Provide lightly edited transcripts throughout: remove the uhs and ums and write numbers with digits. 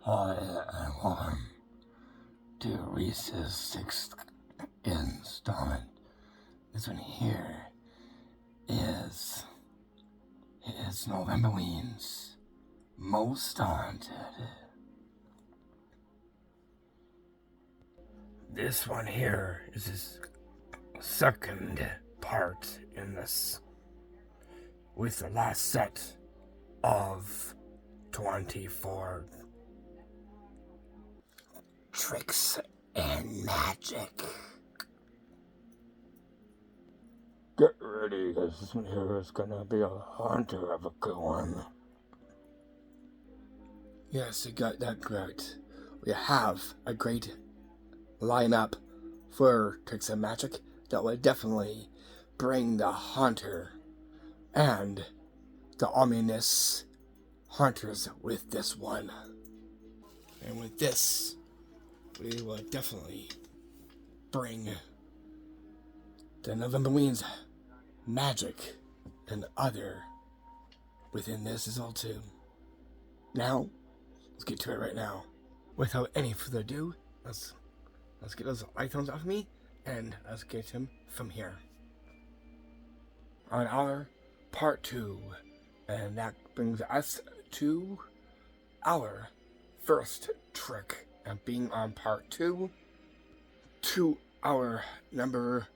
Hi, everyone. To Reese's 6th installment. This one here is Novemberween's Most Haunted. This one here is his second part in this, with the last set of 24 tricks and magic. Get ready, because this one here is gonna be a haunter of a good one. Yes, you got that correct. We have a great lineup for tricks and magic that will definitely bring the haunter and the ominous haunters with this one. And with this, we will definitely bring the Novemberween's magic and other within this as well too. Now, let's get to it right now. Without any further ado, let's get those items off me and let's get him from here. On our part 2, and that brings us to our first trick. And being on part 2 to our number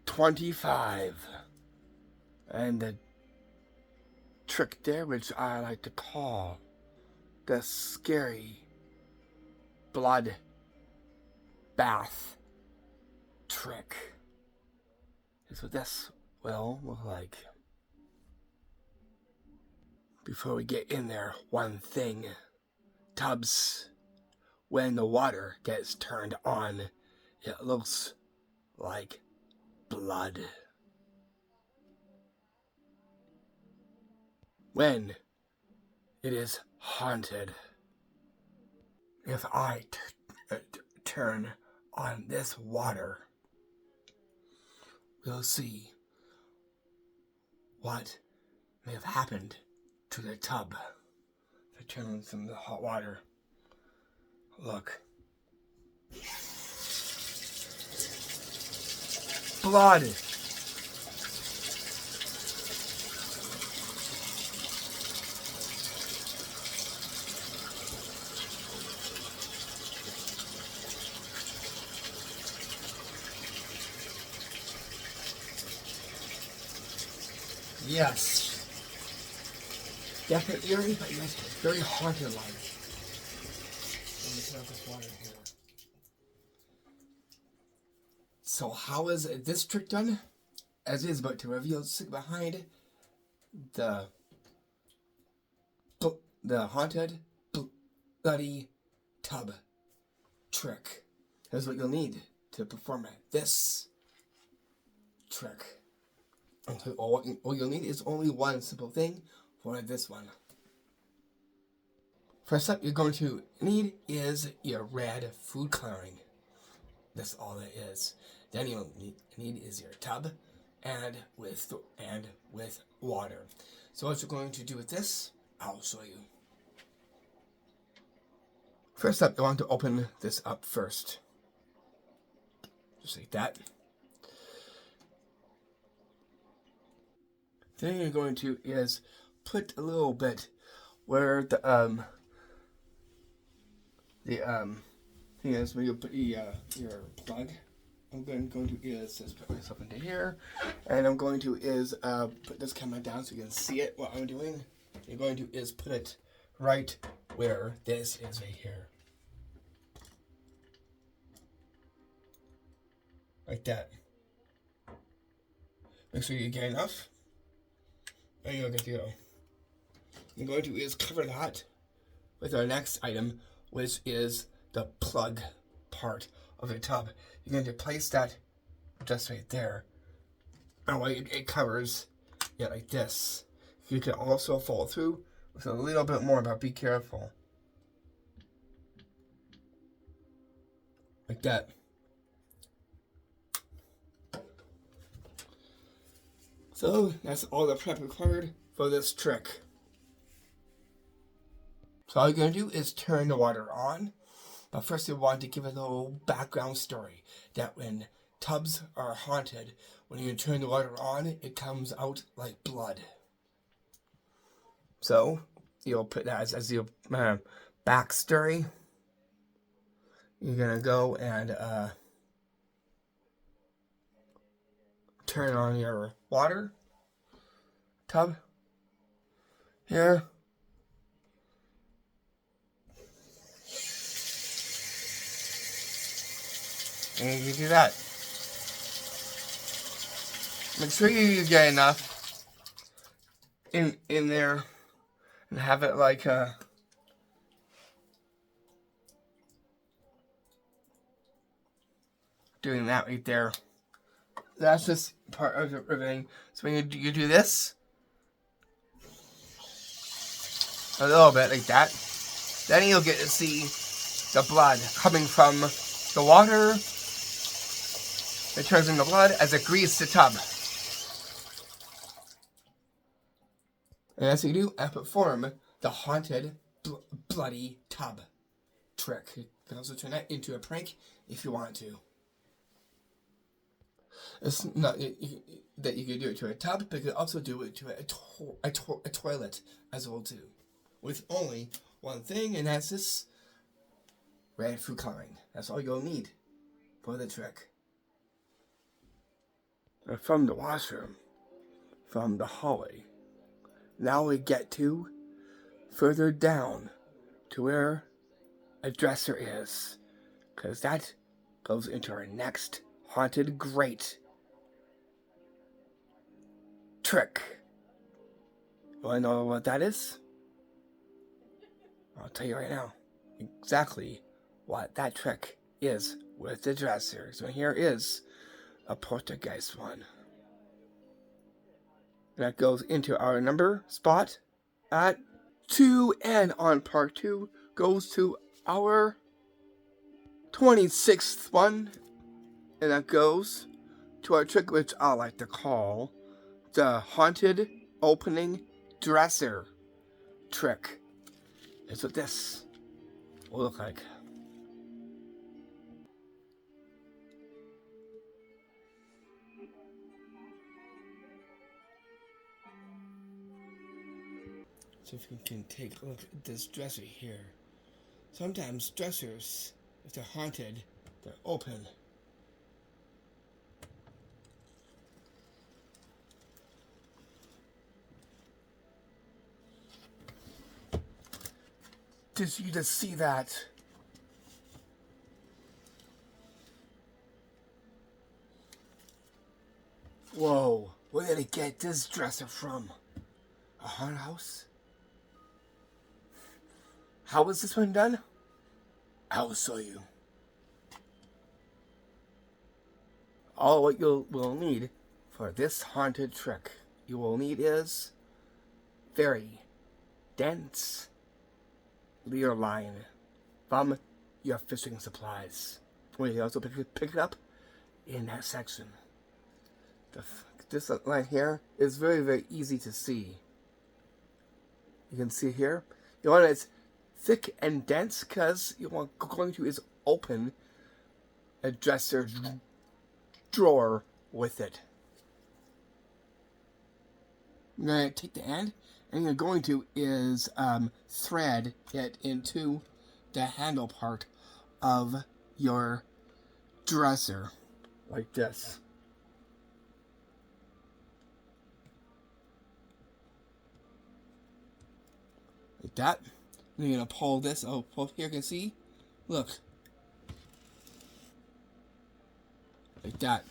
25. And the trick there, which I like to call the scary blood bath trick, is what this will look like. Before we get in there, one thing. Tubs, when the water gets turned on, it looks like blood. When it is haunted, if I turn on this water, we'll see what may have happened to the tub. If I turn on some of the hot water, look. Blood! Yes. Definitely eerie, but yes, very haunted like. Let me turn off this water here. So how is this trick done? As it is about to reveal, sit behind the haunted bloody tub trick. Here's what you'll need to perform this trick. All you'll need is only one simple thing for this one. First up, you're going to need is your red food coloring. That's all it is. Then you'll need is your tub and with water. So what you're going to do with this, I'll show you. First up, you want to open this up first. Just like that. Then you're going to is put a little bit where the Here's where you put your plug. I'm going to is just put myself into here, and I'm going to is put this camera down so you can see it. What I'm doing, you're going to is put it right where this is right here, like that. Make sure you get enough. There you go, good to go. I'm going to is cover that with our next item, which is the plug part of the tub. You're going to place that just right there. And while it covers it like this, you can also follow through with a little bit more, but be careful. Like that. So that's all the prep required for this trick. So all you're going to do is turn the water on. But first we want to give a little background story that when tubs are haunted, when you turn the water on, it comes out like blood. So you'll put that as your backstory. You're going to go and turn on your water tub here. And you do that. Make sure you get enough in there and have it like doing that right there. That's just part of everything. So when you do this a little bit like that, then you'll get to see the blood coming from the water. It turns into blood as it greases the tub. And as you do, I perform the haunted bloody tub trick. You can also turn that into a prank if you want to. It's not that you can do it to a tub, but you can also do it to a toilet as well too. With only one thing, and that's this red food coloring. That's all you'll need for the trick. From the washroom, from the hallway, now we get to further down to where a dresser is, because that goes into our next haunted grate trick. You want to know what that is? I'll tell you right now exactly what that trick is with the dresser. So here is a Poltergeist one. That goes into our number spot at 2, and on part 2 goes to our 26th one, and that goes to our trick, which I like to call the haunted opening dresser trick. That's what this will look like. So if you can take a look at this dresser here. Sometimes dressers, if they're haunted, they're open. Did you just see that? Whoa, where did it get this dresser from? A haunted house? How was this one done? I will show you. All what you will need for this haunted trick, you will need is very dense leer line from your fishing supplies. You can also pick it up in that section. This line here is very, very easy to see. You can see here. You want it thick and dense because you want going to is open a dresser drawer with it. You're going to take the end and you're going to is thread it into the handle part of your dresser like this. Like that. And you're gonna pull this. Oh, pull here. You can see. Look. Like that.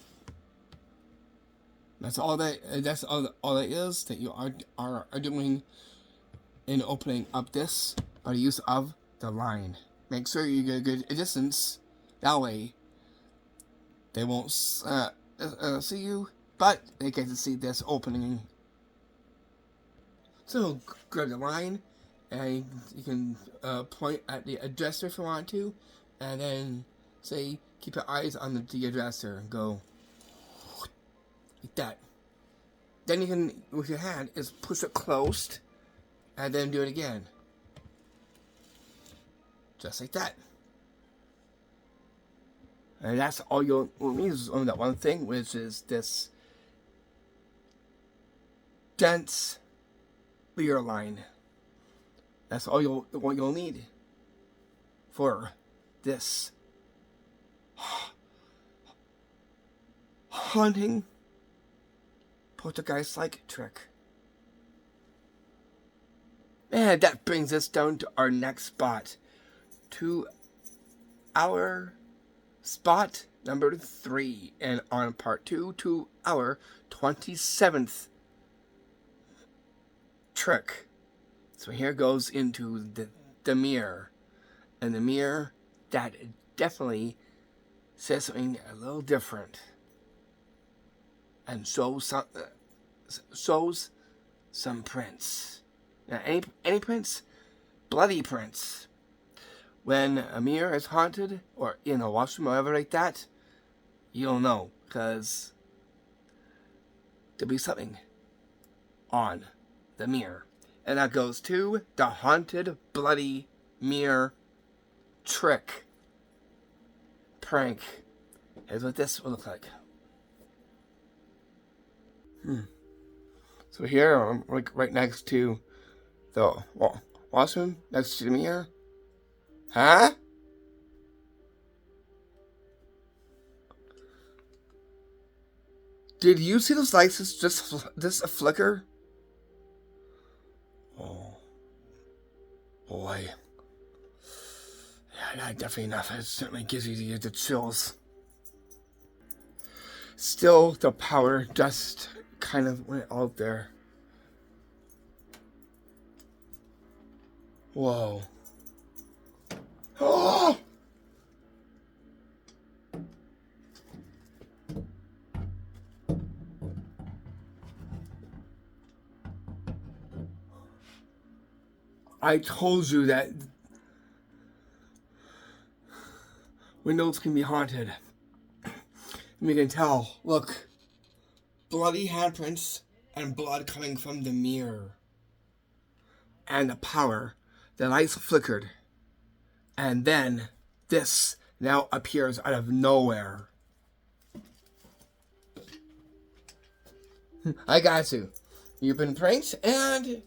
That's all that. That's all that is that you are doing in opening up this by the use of the line. Make sure you get a good distance. That way, they won't see you, but they get to see this opening. So grab the line, and you can point at the addresser if you want to, and then say, keep your eyes on the addresser and go like that. Then you can, with your hand, is push it closed, and then do it again. Just like that. And that's all you'll need is only that one thing, which is this dense clear line. That's all you'll need for this haunting poltergeist-like trick. And that brings us down to our next spot. To our spot number 3. And on part 2 to our 27th trick. So here goes into the mirror. And the mirror, that definitely says something a little different. And shows some prints. Now, any prints? Bloody prints. When a mirror is haunted, or in a washroom or whatever like that, you'll know, because there'll be something on the mirror. And that goes to the haunted bloody mirror trick. Prank. Here's what this will look like. So here, I'm like right next to the washroom, next to the mirror. Huh? Did you see those lights just flicker? Oh, boy. Yeah, not definitely enough. It certainly gives you the chills. Still, the power just kind of went out there. Whoa. Oh! I told you that windows can be haunted. And we can tell, look, bloody handprints and blood coming from the mirror. And the power, the lights flickered. And then this now appears out of nowhere. I got you. You've been pranked, and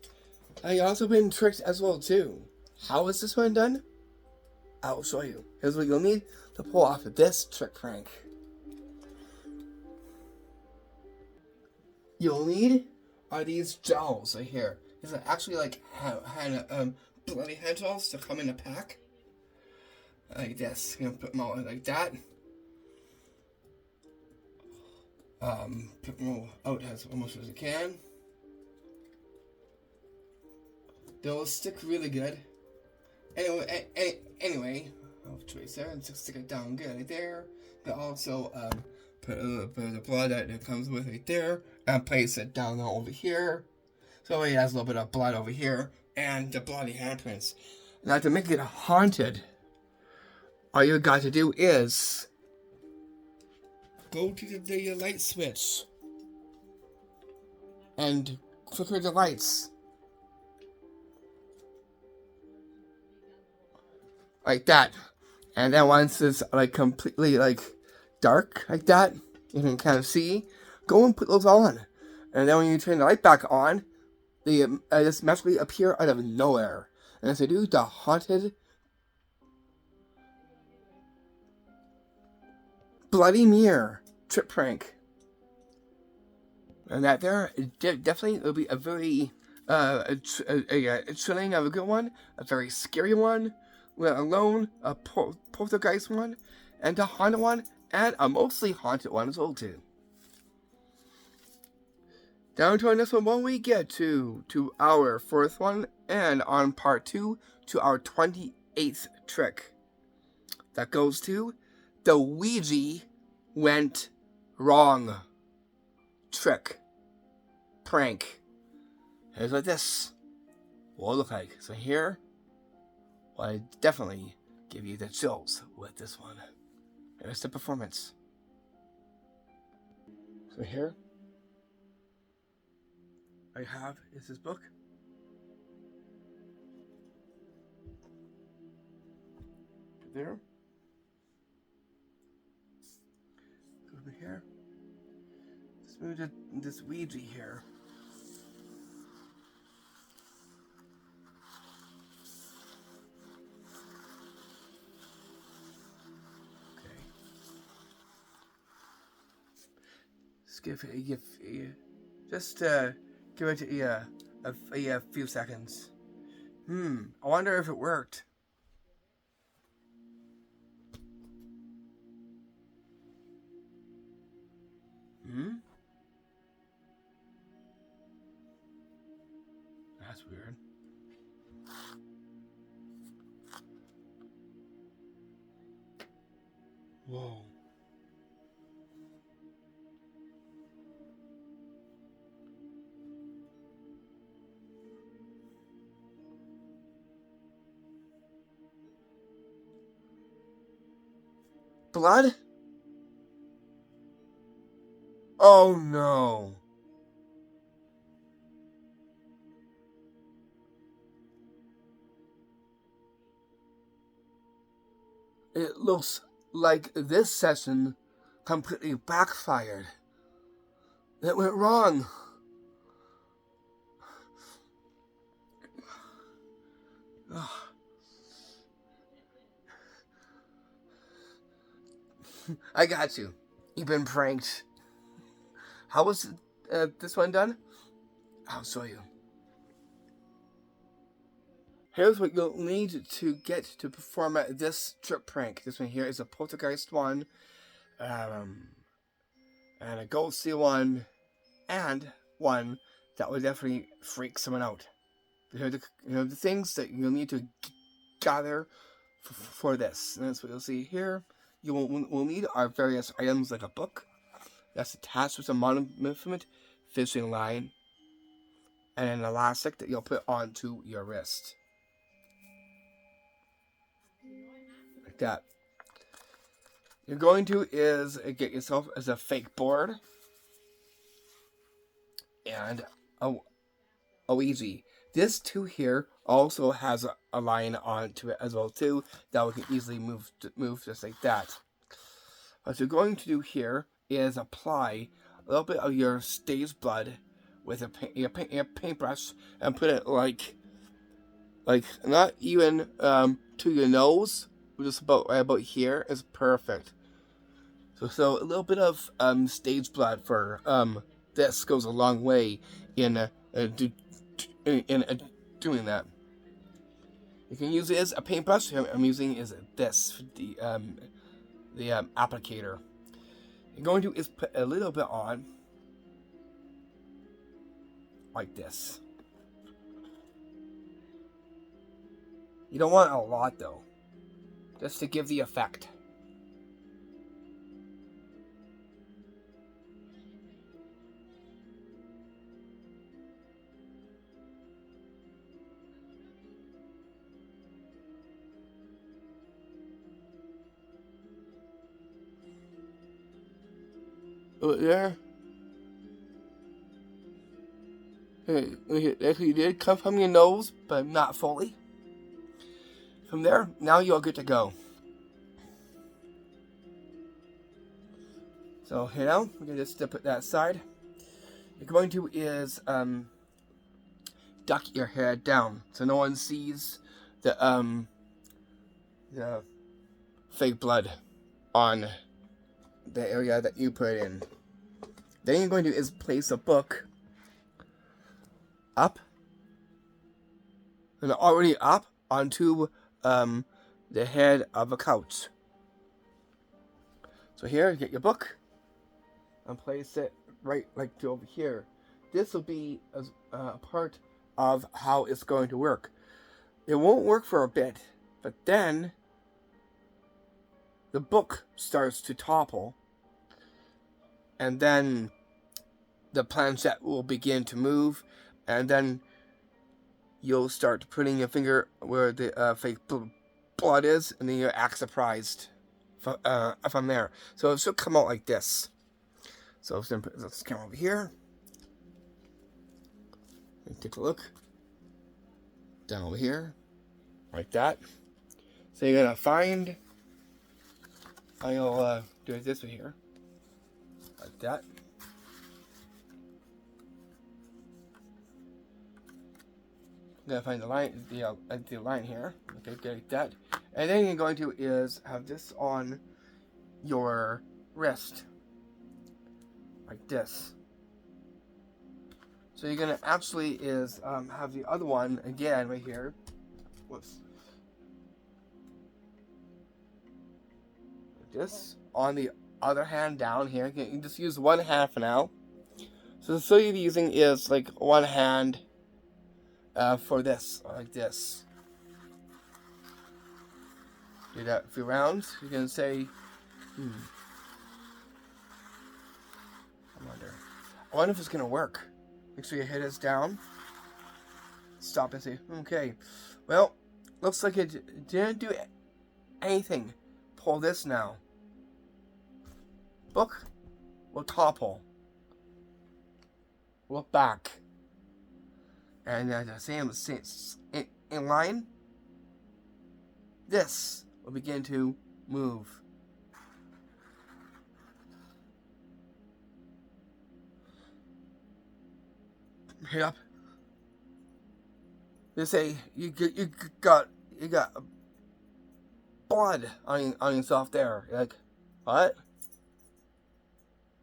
I also been tricked as well too. How is this one done? I'll show you. Here's what you'll need to pull off this trick prank. You'll need are these gels right here. These are actually like bloody hand gels to come in a pack. Like this. You know, put them all like that. Put them all out as almost as you can. They'll stick really good. Anyway, I'll trace there and stick it down good right there. But also put a little bit of the blood that it comes with right there and place it down over here. So it has a little bit of blood over here and the bloody handprints. Now to make it haunted, all you got to do is go to the light switch and flicker the lights. Like that. And then once it's like completely like dark like that, you can kind of see, go and put those on. And then when you turn the light back on, they just magically appear out of nowhere. And as they do, the haunted Bloody Mirror trip prank. And that there definitely will be a very a thrilling of a good one, a very scary one, alone, a poltergeist one, and a haunted one, and a mostly haunted one as well too. Down to our next one when we get to our fourth one, and on part 2 to our 28th trick. That goes to the Ouija went wrong trick prank. Here's what this will look like. So here, well, I definitely give you the chills with this one. Here's the performance. So here I have is this book. There. Over here. Let's move to this Ouija here. Okay. Just give it a few seconds. I wonder if it worked. That's weird. Whoa. Blood? Oh no. It looks like this session completely backfired. It went wrong. I got you. You've been pranked. How was this one done? I'll show you. Here's what you'll need to get to perform this trip prank. This one here is a poltergeist one, and a gold seal one, and one that will definitely freak someone out. Here are the things that you'll need to gather for this. And that's what you'll see here. You will need our various items like a book that's attached with a monument fishing line, and an elastic that you'll put onto your wrist. Like that. You're going to is get yourself as a fake board and a Ouija. This too here also has a line onto it as well too that we can easily move just like that. What you're going to do here is apply a little bit of your stage blood with a paintbrush and put it like not even to your nose, just about here is perfect. So a little bit of stage blood for this goes a long way in doing that. You can use it as a paintbrush. I'm using is this the applicator. You're going to is put a little bit on like this. You don't want a lot though, just to give the effect. There. Actually, you did come from your nose, but not fully. From there, now you're good to go. So here now, we're going to just put that aside. You're going to is duck your head down so no one sees the fake blood on the area that you put in. Then you're going to is place a book up, and already up onto the head of a couch. So here, you get your book and place it right like over here. This will be a part of how it's going to work. It won't work for a bit, but then the book starts to topple, and then the planchette will begin to move, and then you'll start putting your finger where the fake blood is, and then you act surprised from there. So it should come out like this. So let's come over here. Take a look. Down over here. Like that. So you're going to find... I'll do it this way here. Like that. I'm going to find the line here. Okay, like that. And then you're going to is have this on your wrist. Like this. So you're going to actually is have the other one again right here. Whoops. Like this. On the other hand down here. You can just use one hand for now. So you're using is like one hand for this. Like this. Do that a few rounds. You can say, I wonder if it's going to work. Make sure your head is down. Stop and say, okay. Well, looks like it didn't do anything. Pull this now. Book will topple. Look back. And the same in line. This will begin to move. Yep. They say you got blood on yourself there. You're like, what?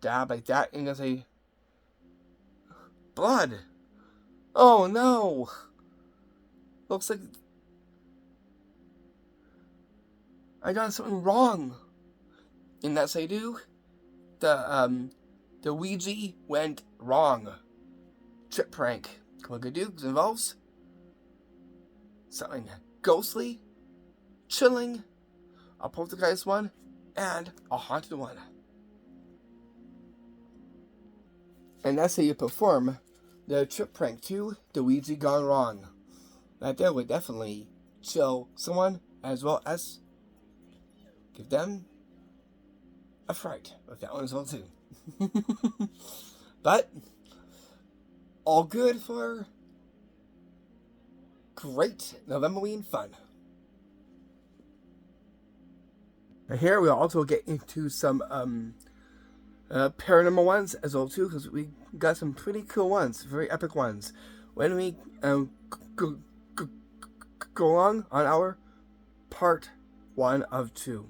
Dab like that, and you're gonna say, blood. Oh no! Looks like I done something wrong. And that's I do. The Ouija went wrong. Trip prank. What could do involves something ghostly, chilling, a poltergeist one, and a haunted one. And that's how you perform the trip prank to the Ouija gone wrong. That there would definitely chill someone as well as give them a fright with that one as well too. But all good for great Novemberween fun. And here we'll also get into some paranormal ones as well too, because we got some pretty cool ones, very epic ones. When we go on our part 1 of 2.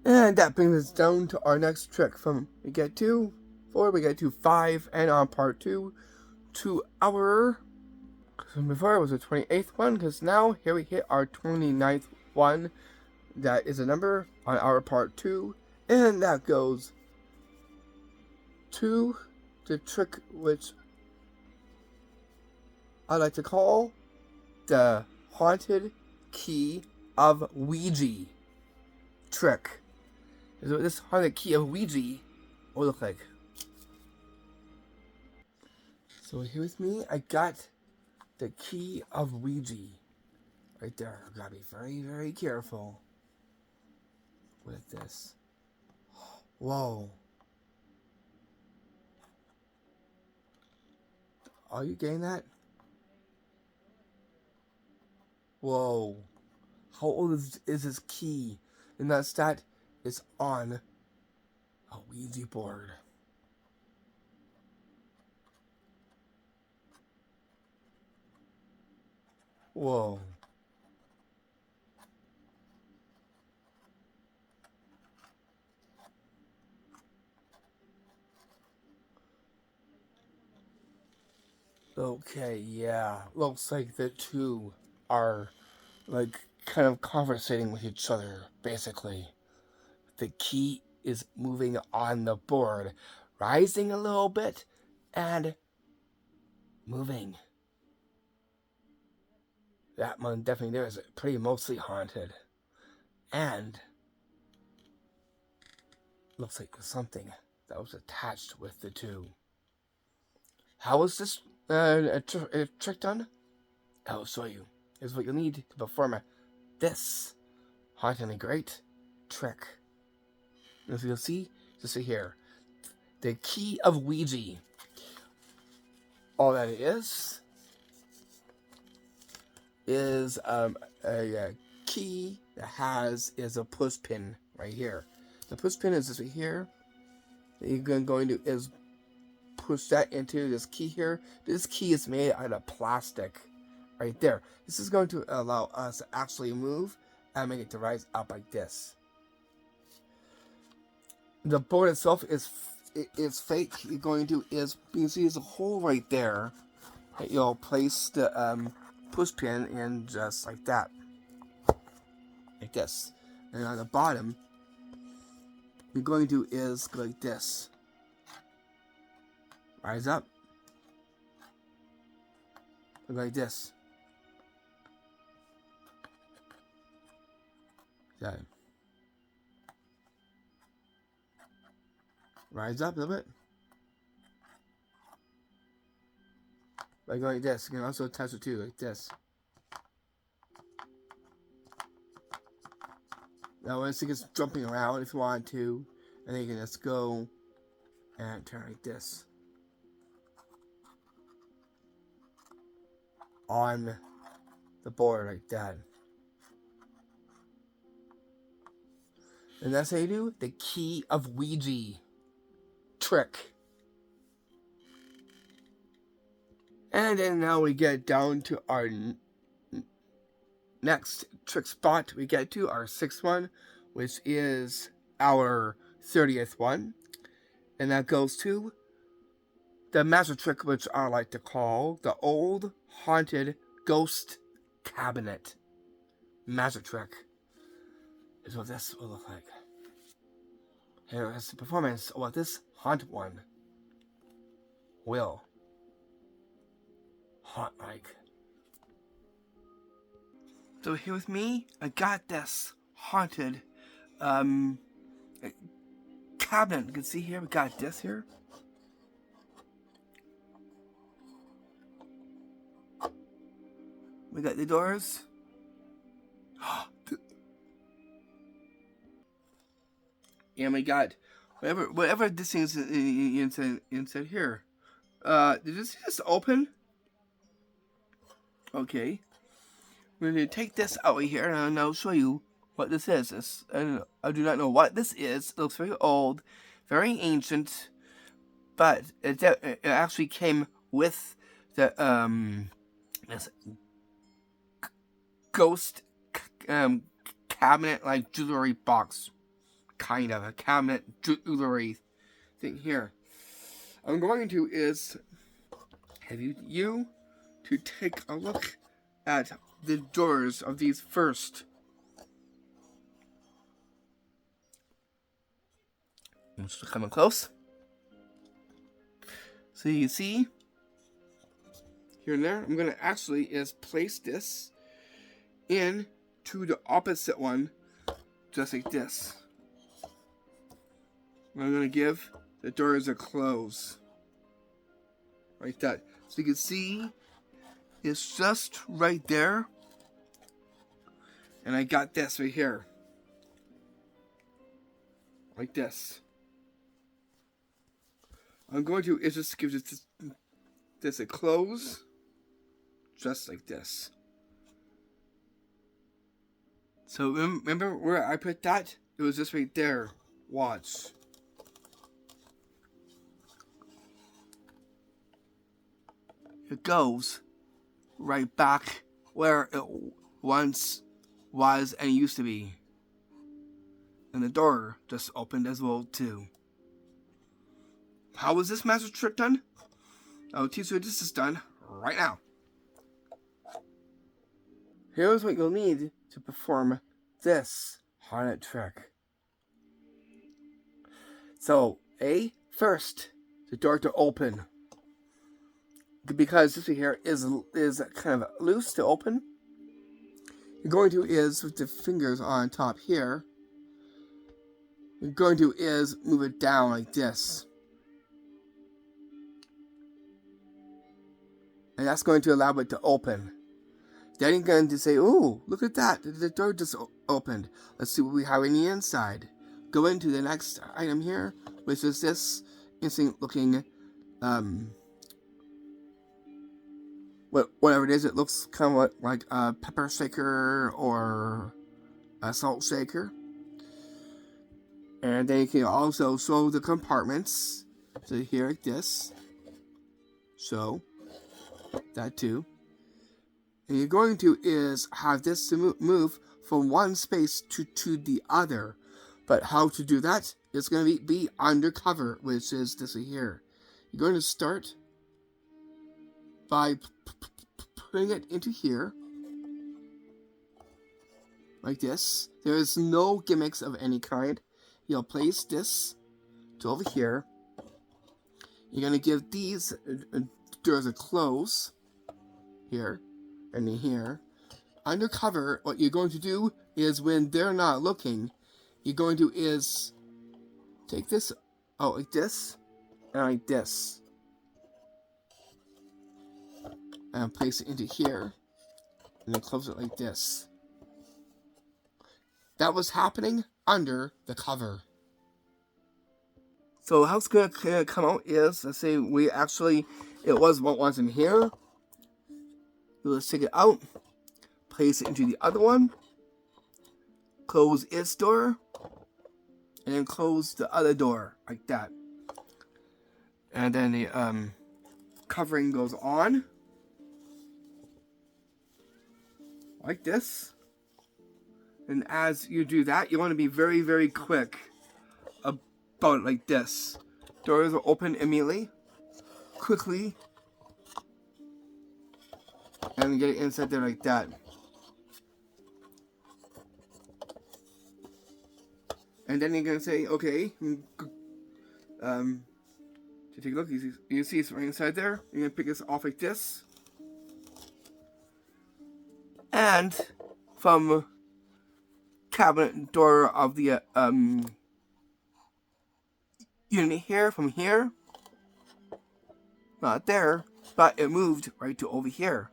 And that brings us down to our next trick. From we get to 4, we get to 5, and on part 2 to our... So before it was the 28th one, because now here we hit our 29th one. That is a number on our part 2, and that goes to the trick which I like to call the haunted key of Ouija trick. Is what this haunted key of Ouija will look like. So here with me, I got the key of Ouija right there. I gotta be very, very careful with this. Whoa. Are you getting that? Whoa. How old is this key? And that is on a Ouija board. Whoa. Okay, yeah. Looks like the two are like kind of conversating with each other, basically. The key is moving on the board, rising a little bit and moving. That one definitely there is pretty mostly haunted. And looks like there's something that was attached with the two. How was this a trick done? I'll show you. Here's what you'll need to perform this hauntingly great trick. As you'll see, just here, the key of Ouija. All that is a key that is a push pin right here. The push pin is this right here. You're going to is push that into this key here. This key is made out of plastic right there. This is going to allow us to actually move and make it to rise up like this. The board itself is fake. You're going to you can see there's a hole right there that you'll place the push pin in just like that, like this. And on the bottom, you're going to is go like this. Rise up. Look like this. Okay. Rise up a little bit. Like this. You can also touch it too, like this. Now once it gets jumping around if you want to, and then you can just go and turn like this. On the board like that. And that's how you do the key of Ouija trick. And then now we get down to our next trick spot. We get to our 6th one, which is our 30th one. And that goes to the magic trick, which I like to call the old haunted ghost cabinet. Magic trick is what this will look like. Here is the performance of what this haunted one will haunt like. So here with me, I got this haunted cabinet. You can see here, we got this here. We got the doors. And we got whatever this thing is inside here. Did you see this open? Okay. We're going to take this out of here and I'll show you what this is. I do not know what this is. It looks very old, very ancient, but it actually came with the this ghost cabinet like jewelry box, kind of a cabinet jewelry thing here. I'm going to have you to take a look at the doors of these first. I'm just coming close. So you see here and there, I'm going to actually place this in to the opposite one, just like this. I'm going to give the doors a close. Like that. So you can see it's just right there. And I got this right here. Like this. I'm going to just give this a close. Just like this. So remember where I put that? It was just right there. Watch. It goes right back where it once was and used to be. And the door just opened as well too. How was this magic trick done? I'll teach you how this is done right now. Here's what you'll need to perform this haunted trick. So, first, the door to open. Because this here is kind of loose to open. You're going to is, with the fingers on top here, you're going to is move it down like this. And that's going to allow it to open. Then you're going to say, ooh, look at that. The door just opened. Let's see what we have in the inside. Go into the next item here, which is this interesting looking, whatever it is. It looks kind of like a pepper shaker or a salt shaker. And then you can also show the compartments. So here like this. So, that too. And you're going to is have this to move from one space to the other. But how to do that is going to be undercover, which is this here. You're going to start by putting it into here. Like this. There is no gimmicks of any kind. You'll place this to over here. You're going to give these doors a close. Here. And in here. Undercover, what you're going to do is when they're not looking, you're going to is take this out like this and like this. And place it into here. And then close it like this. That was happening under the cover. So how it's going to come out is, let's say it was what was in here. Let's take it out. Place it into the other one. Close its door. And then close the other door, like that. And then the covering goes on. Like this. And as you do that, you want to be very, very quick about it like this. Doors will open immediately. Quickly. And get it inside there like that. And then you're going to say, okay, to take a look, you see it's right inside there. You're going to pick this off like this. And from cabinet door of the unit here, from here, not there, but it moved right to over here.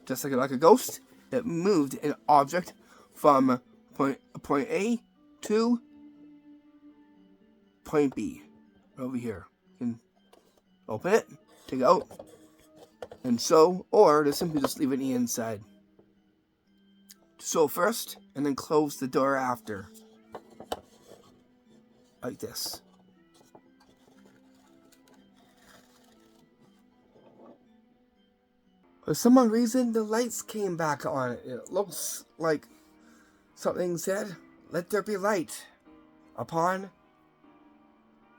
Just like a ghost, it moved an object from point A to point B, over here. You can open it, take it out, and sew, or just simply just leave it in the inside. Sew first, and then close the door after. Like this. For some reason, the lights came back on. It looks like something said, "Let there be light," upon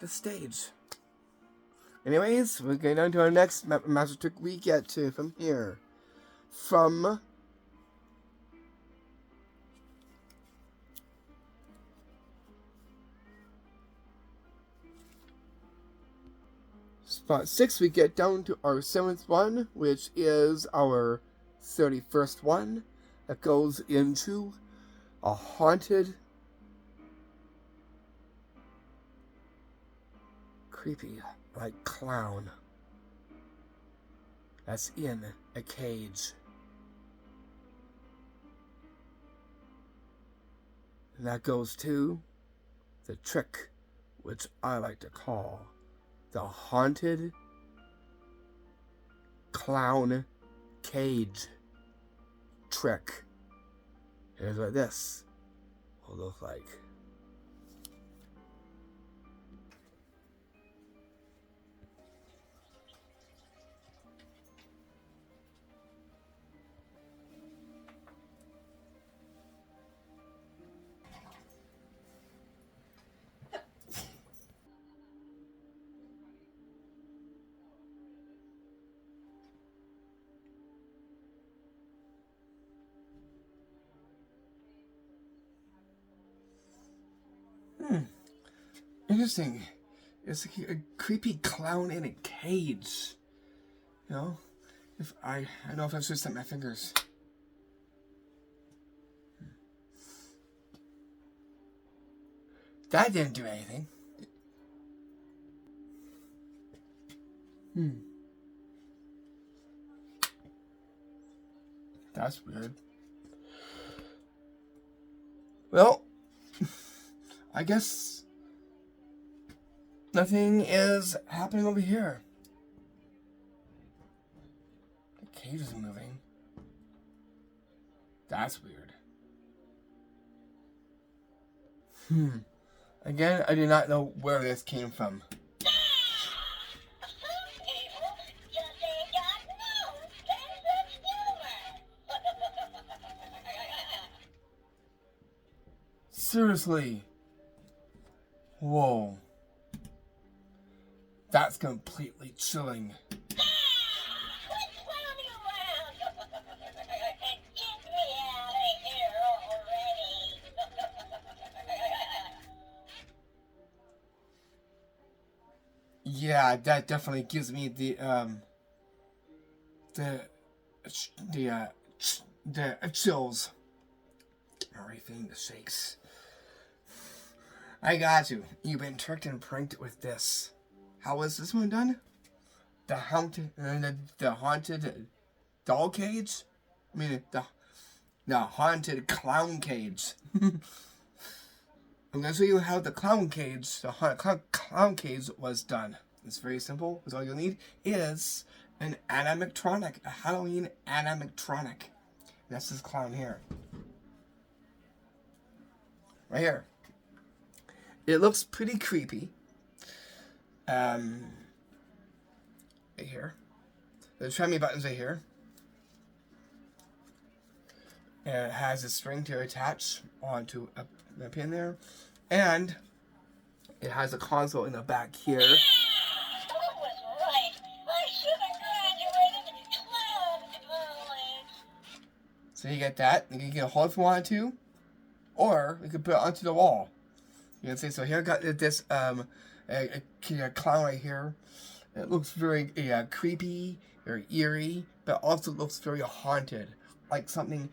the stage. Anyways, we're going on to our next magic trick we get to from here. From spot 6, we get down to our 7th one, which is our 31st one. That goes into a haunted, creepy, like clown that's in a cage. And that goes to the trick, which I like to call the haunted clown cage trick. Here's what this will look like. interesting. It's like a creepy clown in a cage. You know? If I don't know if I should snap my fingers. That didn't do anything. That's weird. Well, I guess nothing is happening over here. The cage is moving. That's weird. Again, I do not know where this came from. Seriously. Whoa. That's completely chilling. Yeah, that definitely gives me the chills. Everything, the shakes. I got you. You've been tricked and pranked with this. How was this one done? The haunted doll cage? I mean, the haunted clown cage. I'm going to show you how the clown cage, the haunted clown cage was done. It's very simple. All you'll need is an animatronic, a Halloween animatronic. That's this clown here. Right here. It looks pretty creepy. Right here. The trimmy buttons right here. And it has a string to attach onto a pin there. And it has a console in the back here. So you get that. You can get a hold if you want to. Or you can put it onto the wall. You can see, so here I got this a clown right here. It looks very creepy, very eerie, but also looks very haunted. Like something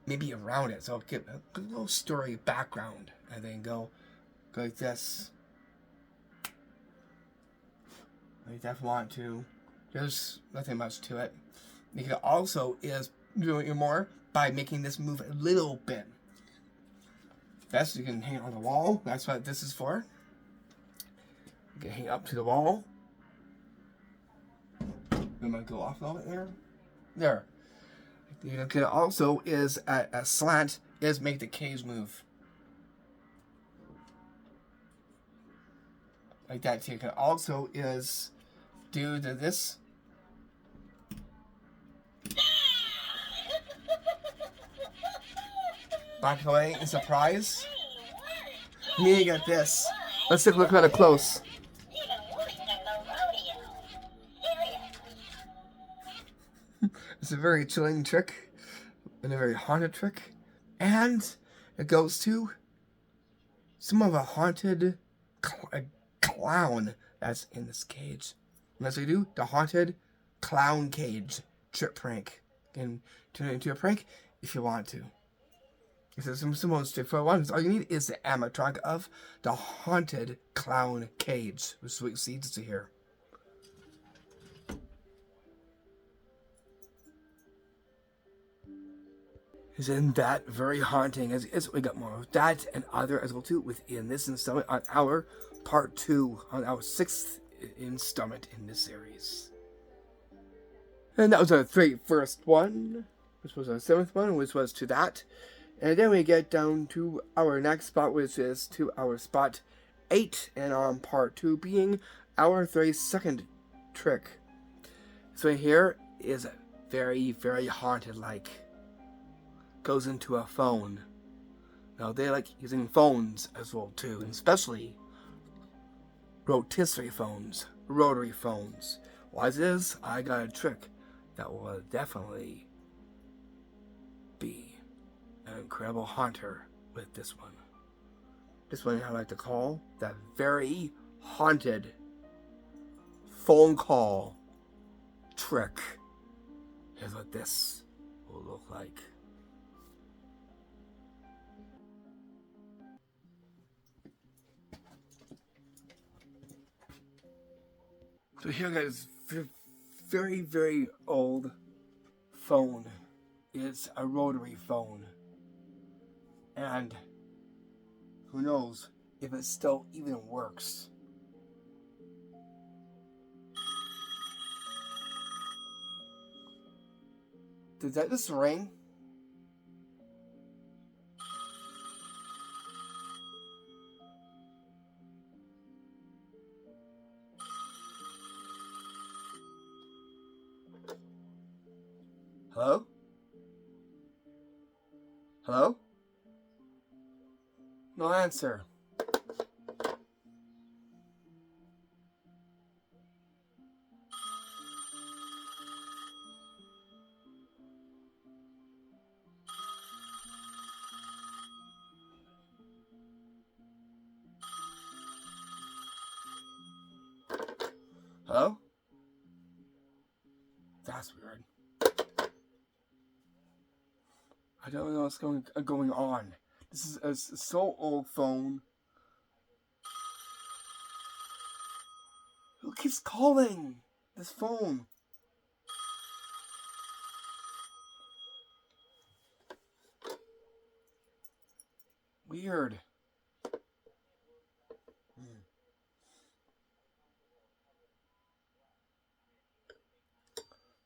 maybe around it. So I'll give a little story background. And then go like this. Like that if you want to. There's nothing much to it. You can also do it more by making this move a little bit. That's you can hang it on the wall. That's what this is for. You can hang it up to the wall. It might go off a little bit there. There. You can also is a slant is make the cage move. Like that too. You can also is do this. Back away in surprise. Me, you got this. Let's take a look at it close. It's a very chilling trick and a very haunted trick. And it goes to some of a haunted clown that's in this cage. And as we do, the haunted clown cage trick prank. You can turn it into a prank if you want to. This is some most straightforward ones. All you need is the animatronic of the haunted clown cage, which is what you see just here. Isn't that very haunting? As we got more of that and other as well too within this installment on our part 2 on our 6th installment in this series. And that was our first one, which was our 7th one, which was to that. And then we get down to our next spot, which is to our spot 8, and on part 2 being our 32nd trick. So here is very, very haunted like. Goes into a phone. Now they like using phones as well too, and especially rotisserie phones, rotary phones. Why is this? I got a trick that will definitely be an incredible haunter with this one. This one I like to call that very haunted phone call trick. Here's what this will look like. So here guys, very, very old phone. It's a rotary phone. And who knows if it still even works. Did that just ring? Hello? Hello? No answer. Hello? That's weird. I don't know what's going on. This is a so old phone. Who keeps calling this phone? Weird.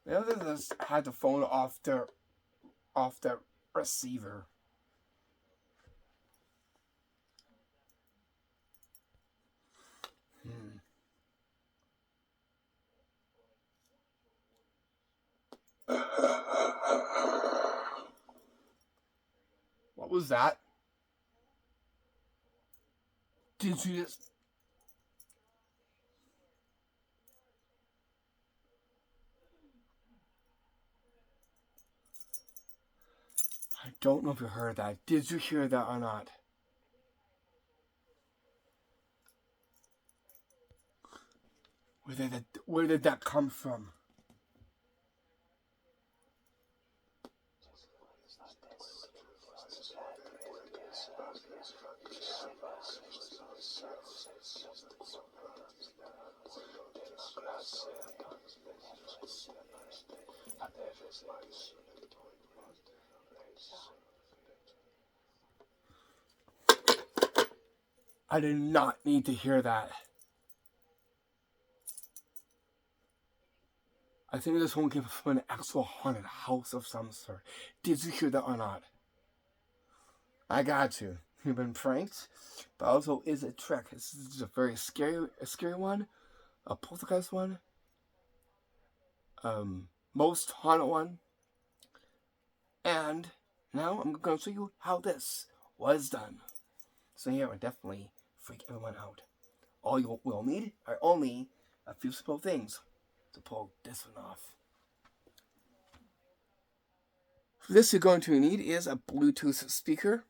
Maybe they just had the phone off the receiver. What was that? Did you just... I don't know if you heard that. Did you hear that or not? Where did that come from? I did not need to hear that. I think this one came from an actual haunted house of some sort. Did you hear that or not? I got you. You've been pranked, but also is a trick. This is a very scary one, a poltergeist one, most haunted one, and now I'm going to show you how this was done. So here, I definitely freak everyone out. All you will need are only a few simple things to pull this one off. For this, you're going to need is a Bluetooth speaker.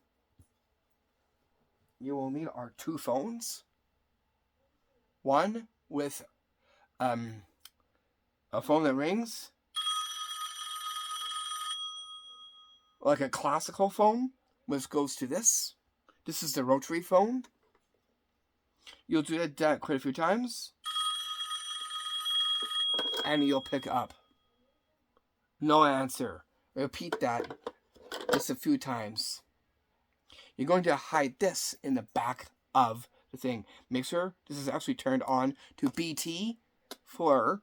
You will need our two phones. One with a phone that rings, like a classical phone, which goes to this. This is the rotary phone. You'll do that quite a few times, and you'll pick up. No answer. Repeat that just a few times. You're going to hide this in the back of the thing. Make sure this is actually turned on to Pt for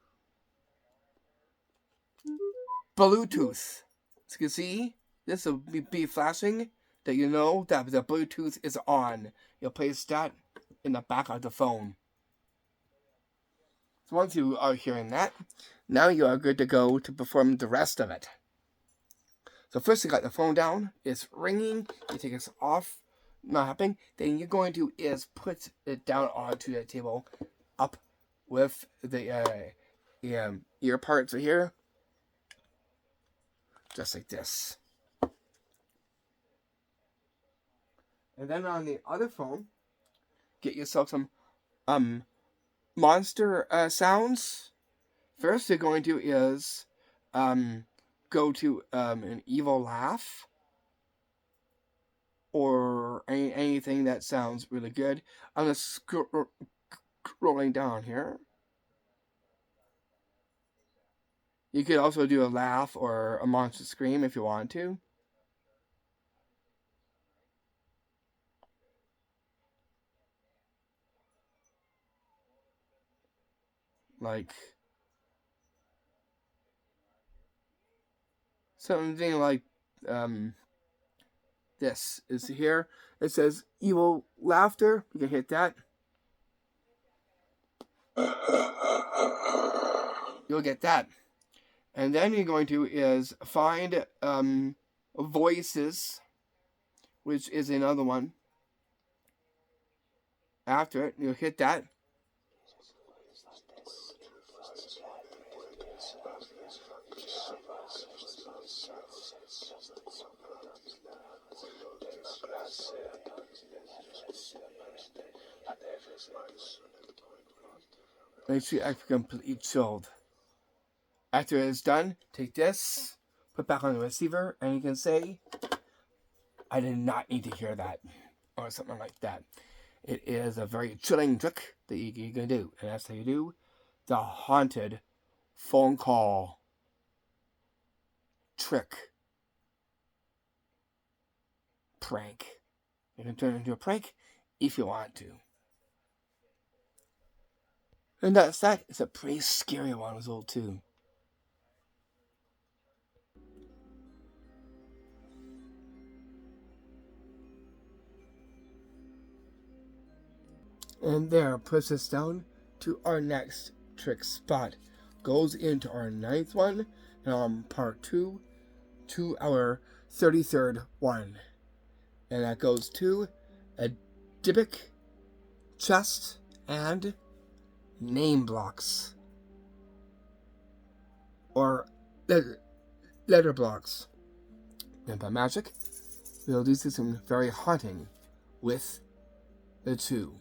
Bluetooth. As you can see, this will be flashing that you know that the Bluetooth is on. You'll place that in the back of the phone. So once you are hearing that, now you are good to go to perform the rest of it. So first you got the phone down, it's ringing, you take it off, not happening, then you're going to is put it down onto the table, up with the ear parts right here, just like this. And then on the other phone, get yourself some monster sounds. First, you're going to is go to an evil laugh or anything that sounds really good. I'm just scrolling down here. You could also do a laugh or a monster scream if you want to. Like something like this is here. It says evil laughter. You can hit that. You'll get that. And then you're going to is find voices, which is another one. After it, you'll hit that. Makes you act completely chilled. After it is done, take this, put back on the receiver, and you can say, I did not need to hear that, or something like that. It is a very chilling trick that you can do, and that's how you do the haunted phone call trick prank. You can turn it into a prank if you want to. And that's that. It's a pretty scary one as well, too. And there puts us down to our next trick spot. Goes into our 9th one, and on part 2 to our 33rd one. And that goes to a Dybbuk, chest, and name blocks. Or letter blocks. And by magic, we'll do something very haunting with the 2.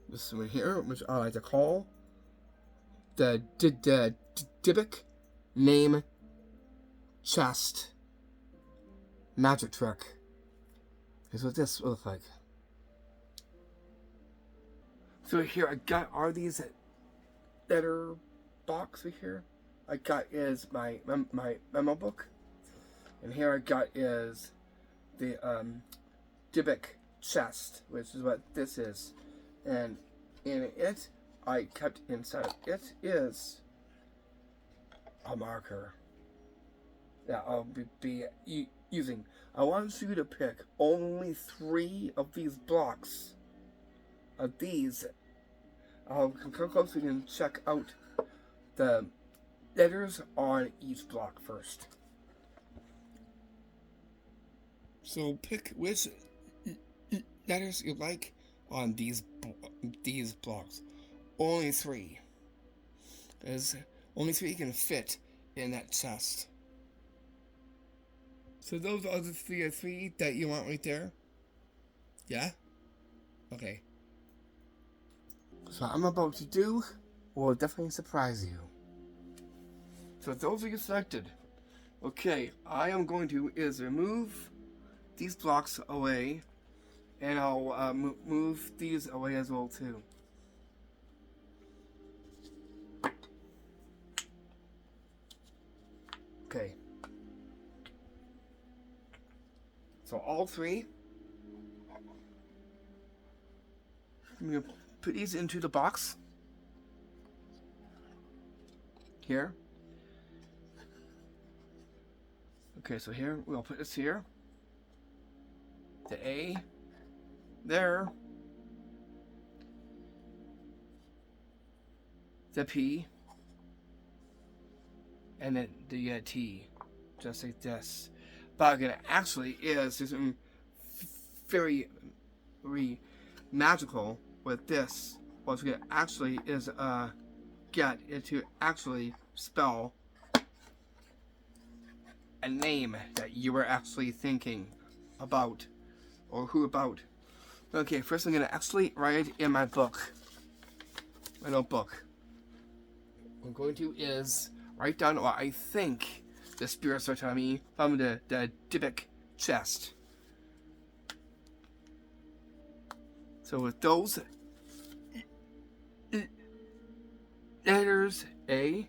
This one here, which I like to call the Dybbuk name chest magic trick. Here's what this will look like. So here I got all these letter box right here. I got is my memo book, and here I got is the Dybbuk chest, which is what this is. And in it, I kept inside it is a marker that I'll be using. I want you to pick only 3 of these blocks. Of these, I'll come close so you can check out the letters on each block first. So pick which letters you like on these blocks. Only 3. Because only 3 can fit in that chest. So those are the 3 that you want right there? Yeah? Okay. So what I'm about to do will definitely surprise you. So those are you selected. Okay, I am going to remove these blocks away. And I'll move these away as well too. Okay. So all 3. I'm going to put these into the box. Here. Okay, so here, we'll put this here. The A. There. The P. And then the T. Just like this. But again, actually is something very magical with this. What's going to actually is get it to actually spell a name that you were actually thinking about, or who about. Okay, first I'm gonna actually write in my book, my notebook. What I'm going to is write down what I think the spirits are telling me from the Dybbuk chest. So with those letters A,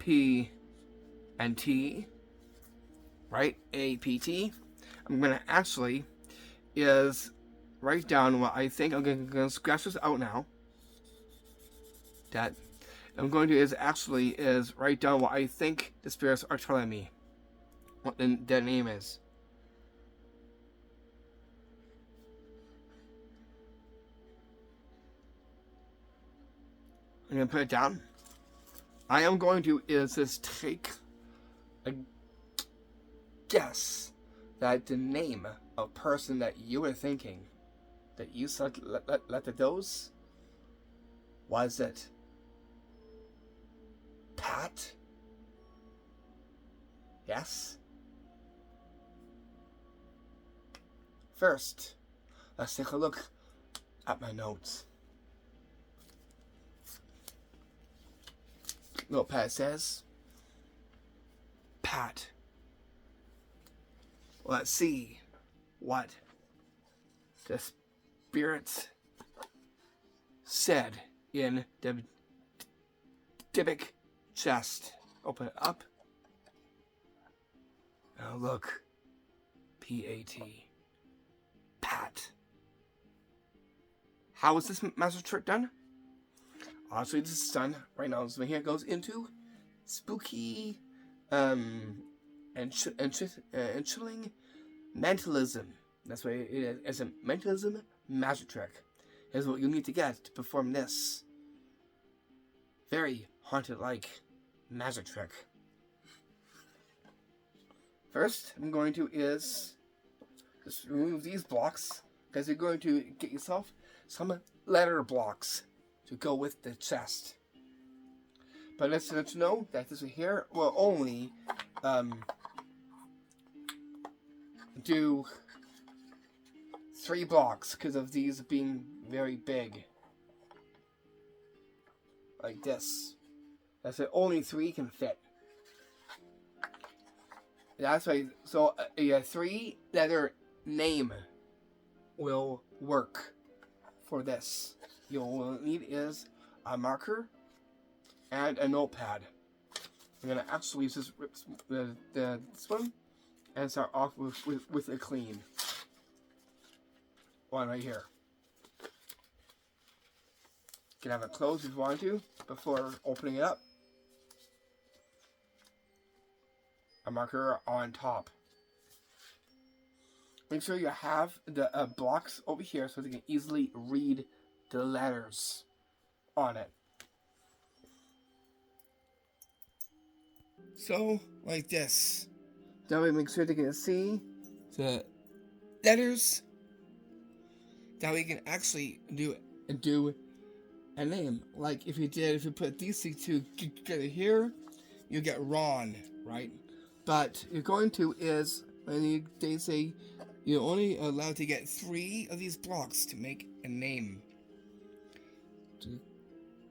P, and T, right? APT. I'm gonna actually is write down what I think. I'm gonna scratch this out now. That I'm going to is write down what I think the spirits are telling me. What their name is. I'm gonna put it down. I am going to just take a guess that the name of person that you were thinking that you selected those, was it Pat? Yes? First, let's take a look at my notes. Notepad says Pat. Let's see what the spirits said in the Dybbuk chest. Open it up. Now look. P-A-T. Pat. How is this magic trick done? Honestly, this is done right now. So here it goes into spooky and chilling mentalism. That's what it is. It's a mentalism magic trick. Here's what you need to get to perform this very haunted-like magic trick. First, I'm going to just remove these blocks, because you're going to get yourself some letter blocks to go with the chest. But let's let you know that this one here will only do 3 blocks because of these being very big. Like this. That's it, only 3 can fit. That's right. So a 3-letter name will work for this. You'll need is a marker and a notepad. I'm gonna actually just rip this one and start off with a clean one right here. You can have it closed if you want to before opening it up. A marker on top. Make sure you have the blocks over here so they can easily read the letters on it. So, like this. That way make sure they can see the letters. That way you can actually do a name. Like if you put these two together here, you get Ron, right? But you're going to is, when they say you're only allowed to get 3 of these blocks to make a name.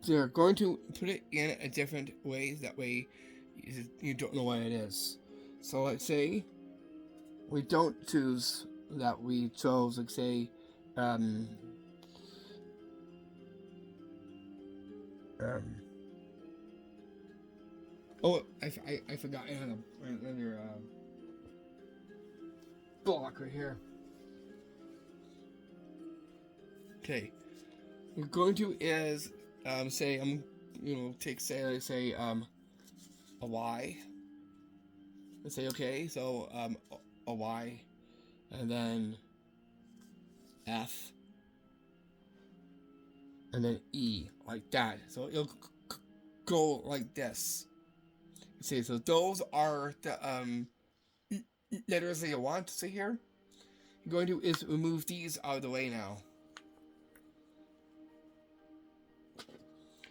They're going to put it in a different way, that way you don't know what it is. So let's say we don't choose that, we chose, like say, oh, I forgot, I had another block right here. Okay, we're going to is say take say a Y. Let's say okay, so a Y, and then F, and then E, like that. So it'll go like this. See, so those are the letters that you want to see here. You're going to is remove these out of the way now.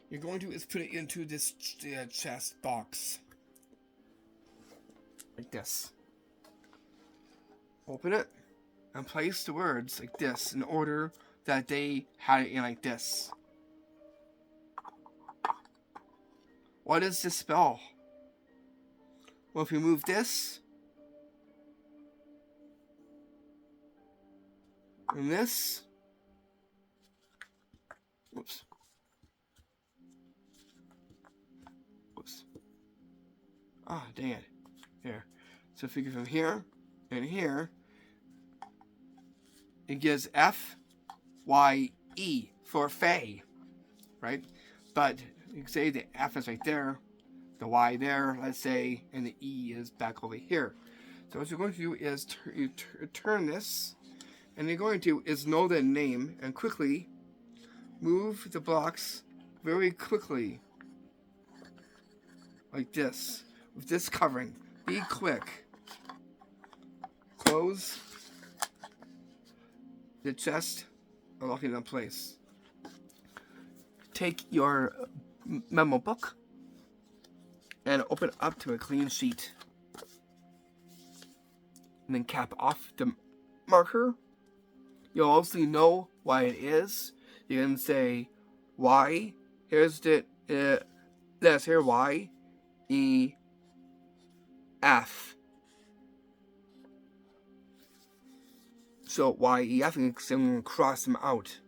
You're going to is put it into this chest box. like this. Open it and place the words like this in order that they had it in like this. What is this spell? Well, if we move this and this, whoops. Ah, dang it. Here. So if we go from here and here, it gives F-Y-E for Fae, right? But you can say the F is right there, the Y there, let's say, and the E is back over here. So what you're going to do is turn this, and you're going to is know the name and quickly move the blocks very quickly, like this, with this covering. Be quick. Close the chest and lock it in place. Take your memo book and open it up to a clean sheet. And then cap off the marker. You'll obviously know why it is. You can say Y. Here's the let's hear Y, E, F. So Y, E, F, and then cross them out.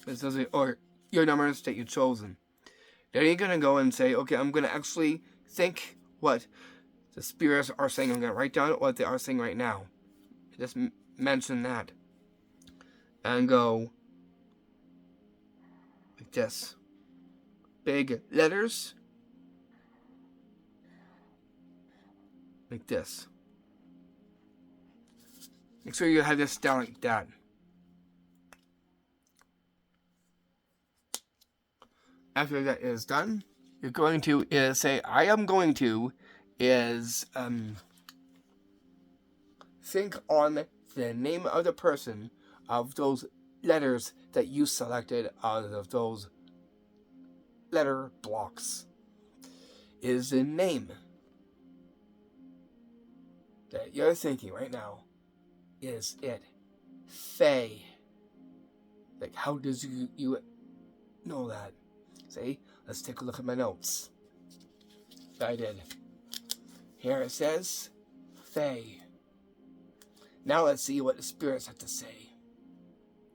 This doesn't, or your numbers that you've chosen. Then you're gonna go and say, okay, I'm gonna actually think what the spirits are saying. I'm gonna write down what they are saying right now. Just mention that. And go like this. Big letters. Like this. Make sure you have this down like that. After that is done, you're going to say, I am going to think on the name of the person of those letters that you selected out of those letter blocks. Is the name that you're thinking right now, is it Faye? Like, how does you know that? See, let's take a look at my notes. I did. Here it says Faye. Now let's see what the spirits have to say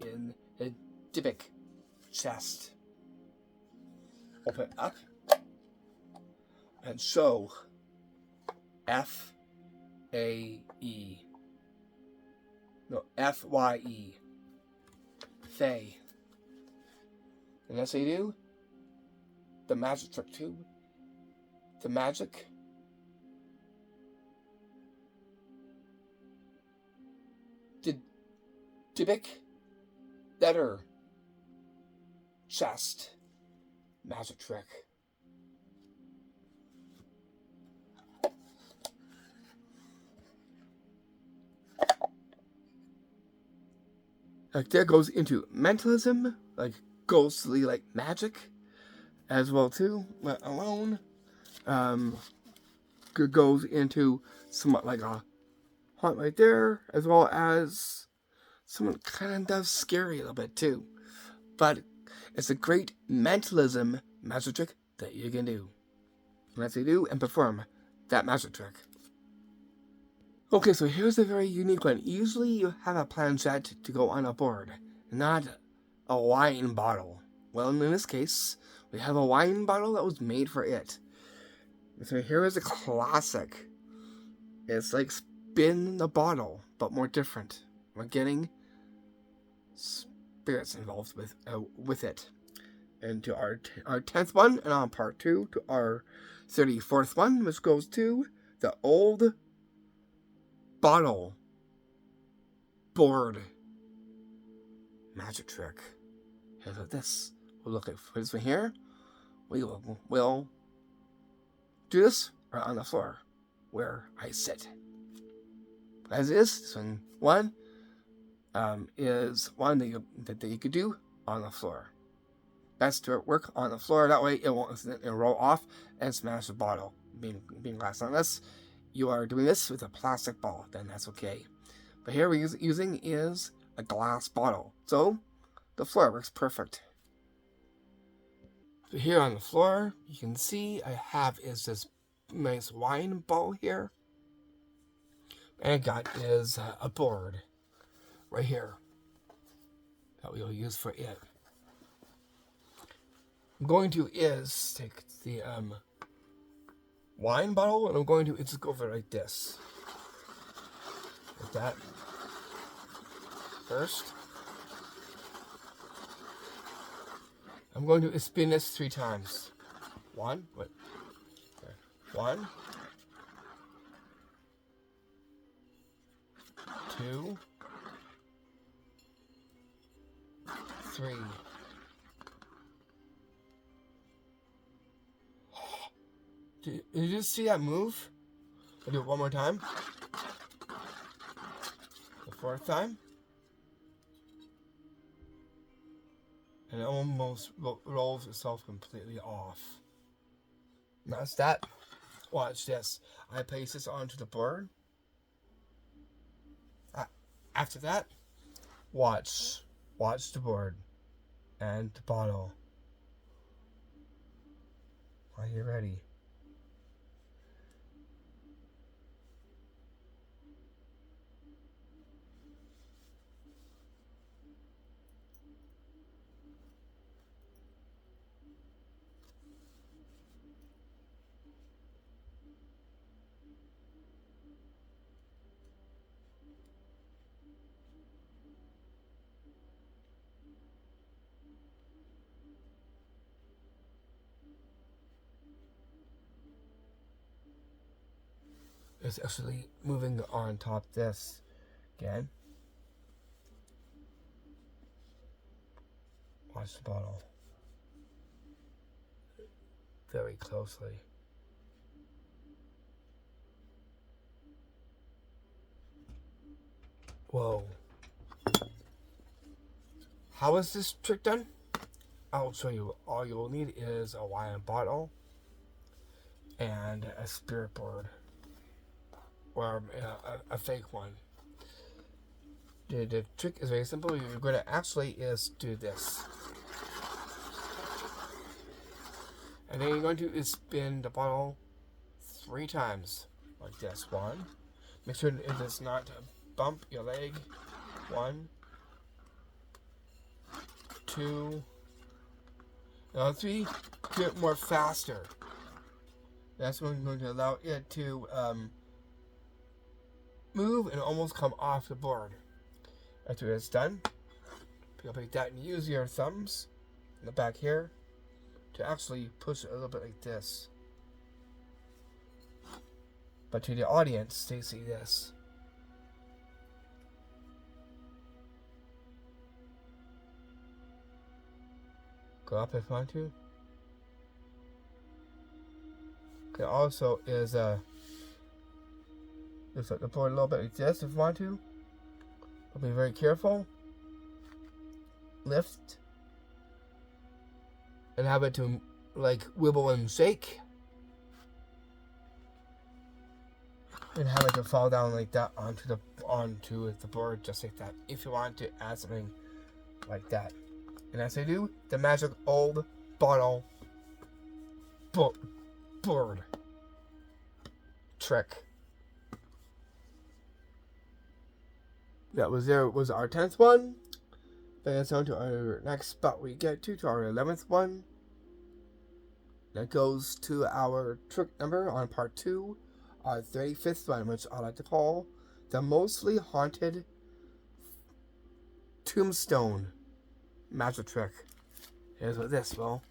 in the Dybbuk chest. Open it up and show F-A-E. No, F-Y-E. Faye. And that's what you do. The magic trick too. The magic. The Dybbuk letter chest magic trick. Like that goes into mentalism, like ghostly, like magic, as well too. Let alone, goes into somewhat like a haunt right there, as well as someone kind of does scary a little bit too. But it's a great mentalism magic trick that you can do. Let's do and perform that magic trick. Okay, so here's a very unique one. Usually you have a planchette to go on a board, not a wine bottle. Well, in this case, we have a wine bottle that was made for it. So here is a classic. It's like spin the bottle, but more different. We're getting spirits involved with it. And to our 10th one, and on part 2, to our 34th one, which goes to the old bottle board magic trick. Here's like this. We'll look at this one here. We'll do this right on the floor where I sit. As is, this one is one that you could do on the floor. Best to work on the floor. That way it won't roll off and smash the bottle. Being glass on this, you are doing this with a plastic ball, then that's okay. But here we're using is a glass bottle, so the floor works perfect. So here on the floor, you can see I have is this nice wine bottle here, and I got is a board right here that we'll use for it. I'm going to is take the wine bottle, and I'm going to just go over it like this. Like that. First. I'm going to spin this 3 times. 1, wait. Okay. 1, 2, 3. Did you just see that move? I'll do it one more time. The 4th time. And it almost rolls itself completely off. And that's that. Watch this. I place this onto the board. After that, watch the board and the bottle. Are you ready? It's actually moving on top this again. Watch the bottle very closely. Whoa. How is this trick done? I'll show you. All you'll need is a wine bottle and a spirit board. Or a fake one. The trick is very simple. You're going to actually is do this. And then you're going to spin the bottle 3 times. Like this. 1. Make sure it does not bump your leg. 1. 2. Now 3. Do it more faster. That's when you're going to allow it to move and almost come off the board. After it's done, pick up like that and use your thumbs in the back here to actually push it a little bit like this. But to the audience, they see this. Go up if you want to. Okay, also is just like the board a little bit like this if you want to. But be very careful. Lift. And have it to like wibble and shake. And have it to fall down like that onto the board just like that. If you want to add something like that. And as I do, the magic old bottle board trick. That was our 10th one. Then it's on to our next spot we get to our 11th one. That goes to our trick number on part 2, our 35th one, which I like to call the mostly haunted tombstone magic trick. Here's what this will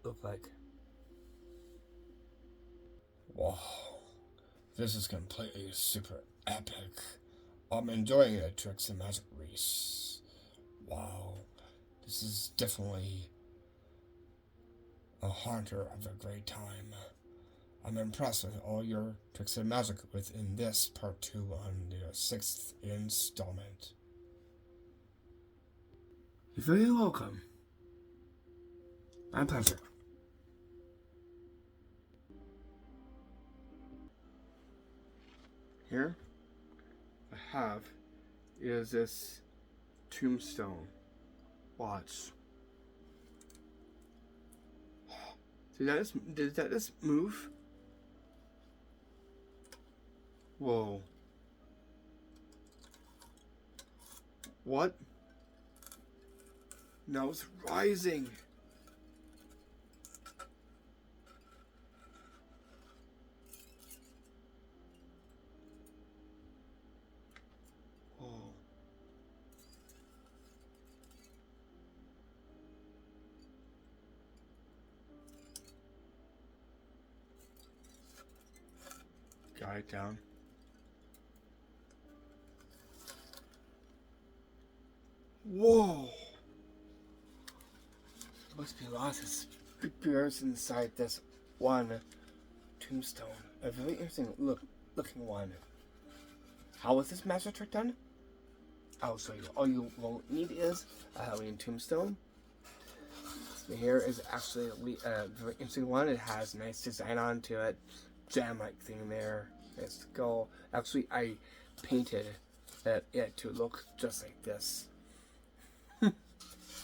look like. Wow, this is completely super epic. I'm enjoying the Tricks and Magic race. Wow, this is definitely a haunter of a great time. I'm impressed with all your tricks and magic within this part 2 on the 6th installment. You're very welcome. My pleasure. here I have is this tombstone. Watch. Did that just move? Whoa. What? Now it's rising. Whoa. Got it down. Whoa! There must be lots of spirits inside this one tombstone. A very interesting looking one. How was this magic trick done? I'll show you. All you will need is a Halloween tombstone. So here is actually a very interesting one. It has a nice design onto it. Jam-like thing there. Nice skull. Actually, I painted it to look just like this.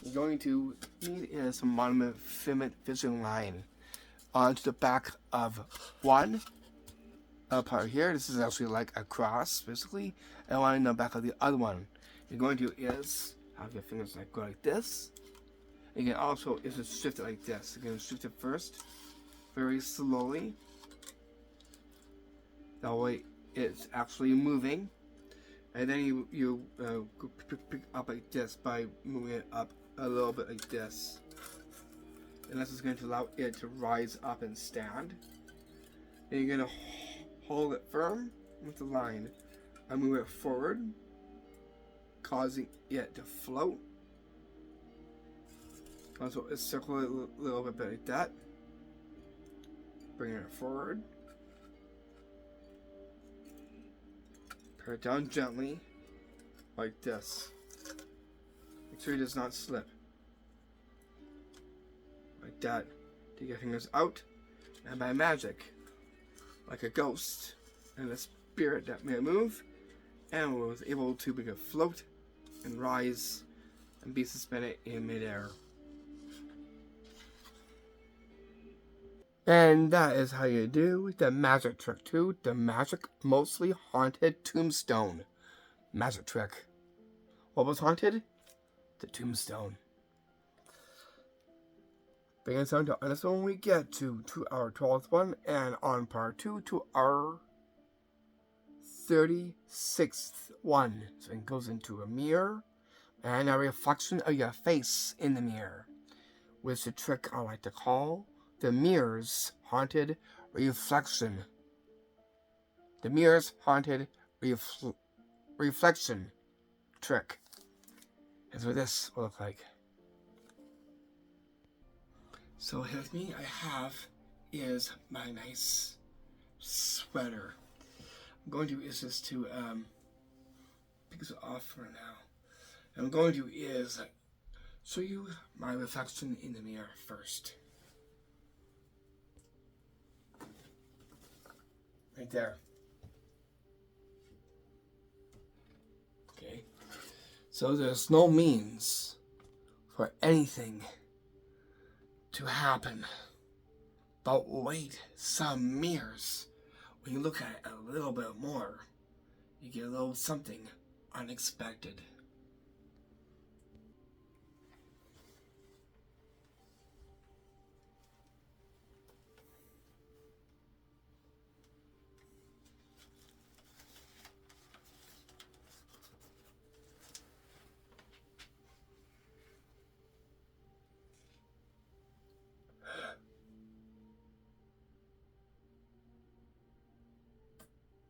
You're going to need some monument filament fishing line onto the back of one part here. This is actually like a cross, basically, and one in the back of the other one. You're going to is have your fingers like go like this. You can also shift it like this. You can shift it first, very slowly. That way, it's actually moving, and then you pick up like this by moving it up a little bit like this, and this is going to allow it to rise up and stand. And you're going to hold it firm with the line and move it forward, causing it to float. Also, circle it a little bit like that, bringing it forward. Put it down gently, like this. Make sure it does not slip. Like that. Take your fingers out, and by magic, like a ghost and a spirit that may move, and was able to make it float and rise and be suspended in midair. And that is how you do the magic trick 2, the magic mostly haunted tombstone magic trick. What was haunted? The tombstone. Bringing us down to this when we get to our 12th one, and on part 2 to our 36th one. So it goes into a mirror and a reflection of your face in the mirror, which the trick I like to call the mirror's haunted reflection. The mirror's haunted reflection trick. That's what this will look like. So here with me I have is my nice sweater. I'm going to use this to pick this off for now. And I'm going to is show you my reflection in the mirror first. Right there. Okay. So there's no means for anything to happen. But wait some mirrors. When you look at it a little bit more, you get a little something unexpected.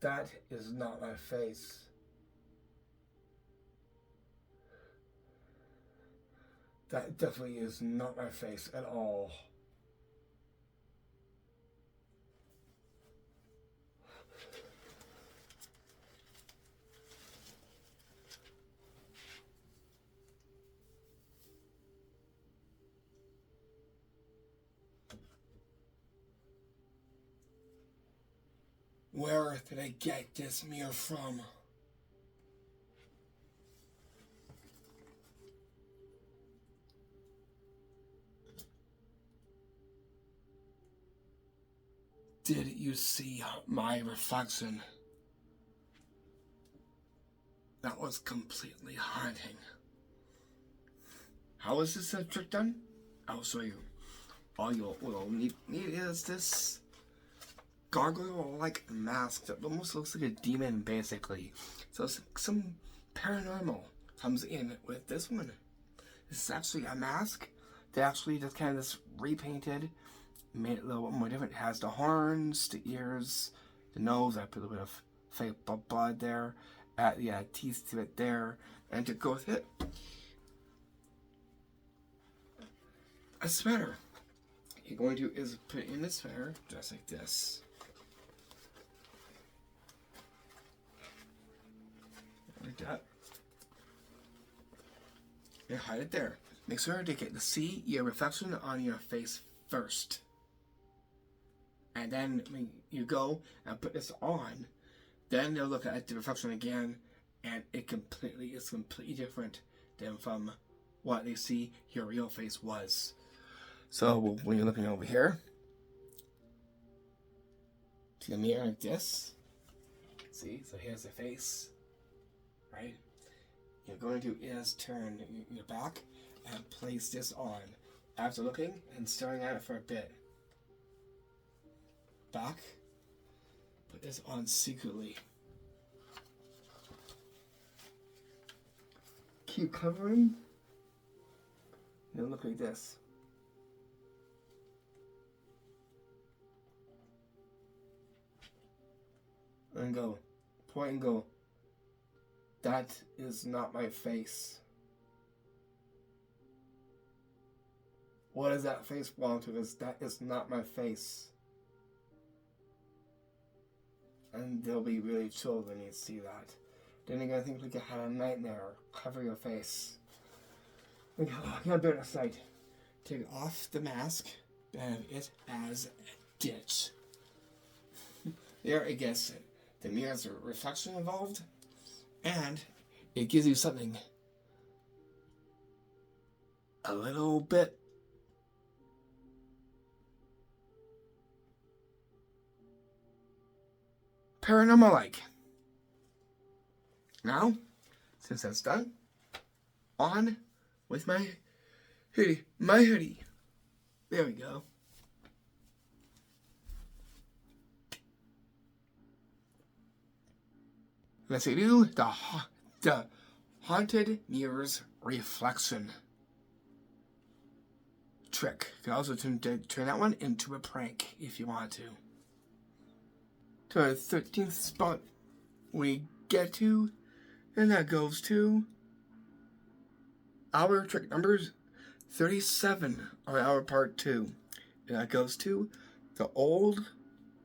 That is not my face. That definitely is not my face at all. Where did I get this mirror from? Did you see my reflection? That was completely haunting. How is this trick done? I'll show you. All you will need is this gargoyle-like mask that almost looks like a demon, basically. So some paranormal comes in with this one. This is actually a mask. They actually just kind of just repainted, made it a little bit more different. It has the horns, the ears, the nose. I put a little bit of fake blood there. Yeah, teeth to it there. And to go with it, a sweater. You're going to is put in the sweater just like this. Like that. And hide it there. Make sure to get to see your reflection on your face first. And then when you go and put this on, then they'll look at the reflection again, and it is completely different than from what they see your real face was. So when you're looking over here, to the mirror like this, see, so here's the face, right? You're going to is turn your back and place this on. After looking and staring at it for a bit, back, put this on secretly. Keep covering, and look like this. And go. Point and go. That is not my face. What does that face belong to? That is not my face. And they'll be really chilled when you see that. Then you're gonna think like you had a nightmare. Cover your face. Like, oh, you got better sight. Take off the mask and have it as a ditch. There it gets it. The mirror has a reflection involved, and it gives you something a little bit paranormal-like. Now, since that's done, on with my hoodie. There we go. Let's do the haunted mirror's reflection trick. You can also turn that one into a prank if you want to. To our 13th spot we get to, and that goes to our trick numbers 37 on our part 2. And that goes to the old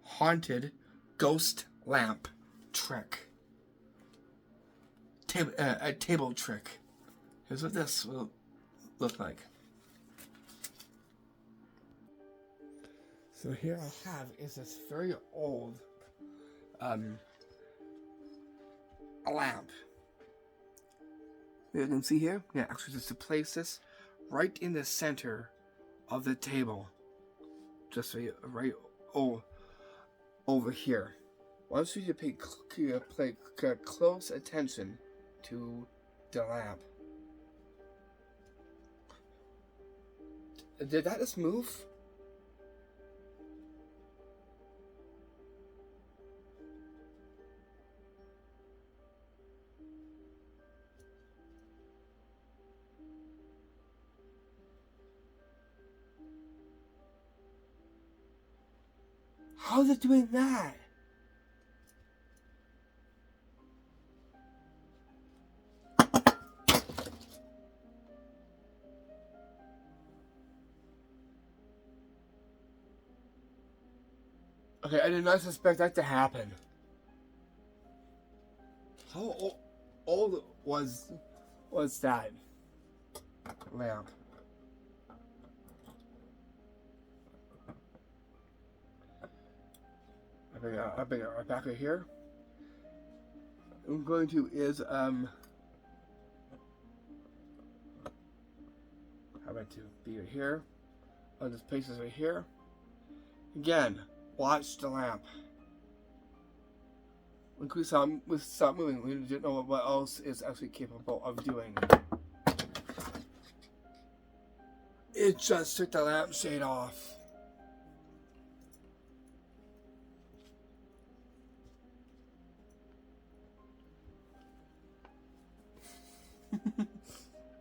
haunted ghost lamp trick. A table trick. Here's what this will look like. So here I have is this very old a lamp. You can see here, yeah, actually just to place this right in the center of the table. Just right over here. I want you to pay close attention to the lamp. Did that just move? How is it doing that? Okay, I did not suspect that to happen. How old was that lamp? I'll bring it right back right here. I'm going to is how about to be right here. Oh, this place is right here. Again, watch the lamp. When we stop moving, we didn't know what else is actually capable of doing. It just took the lampshade off.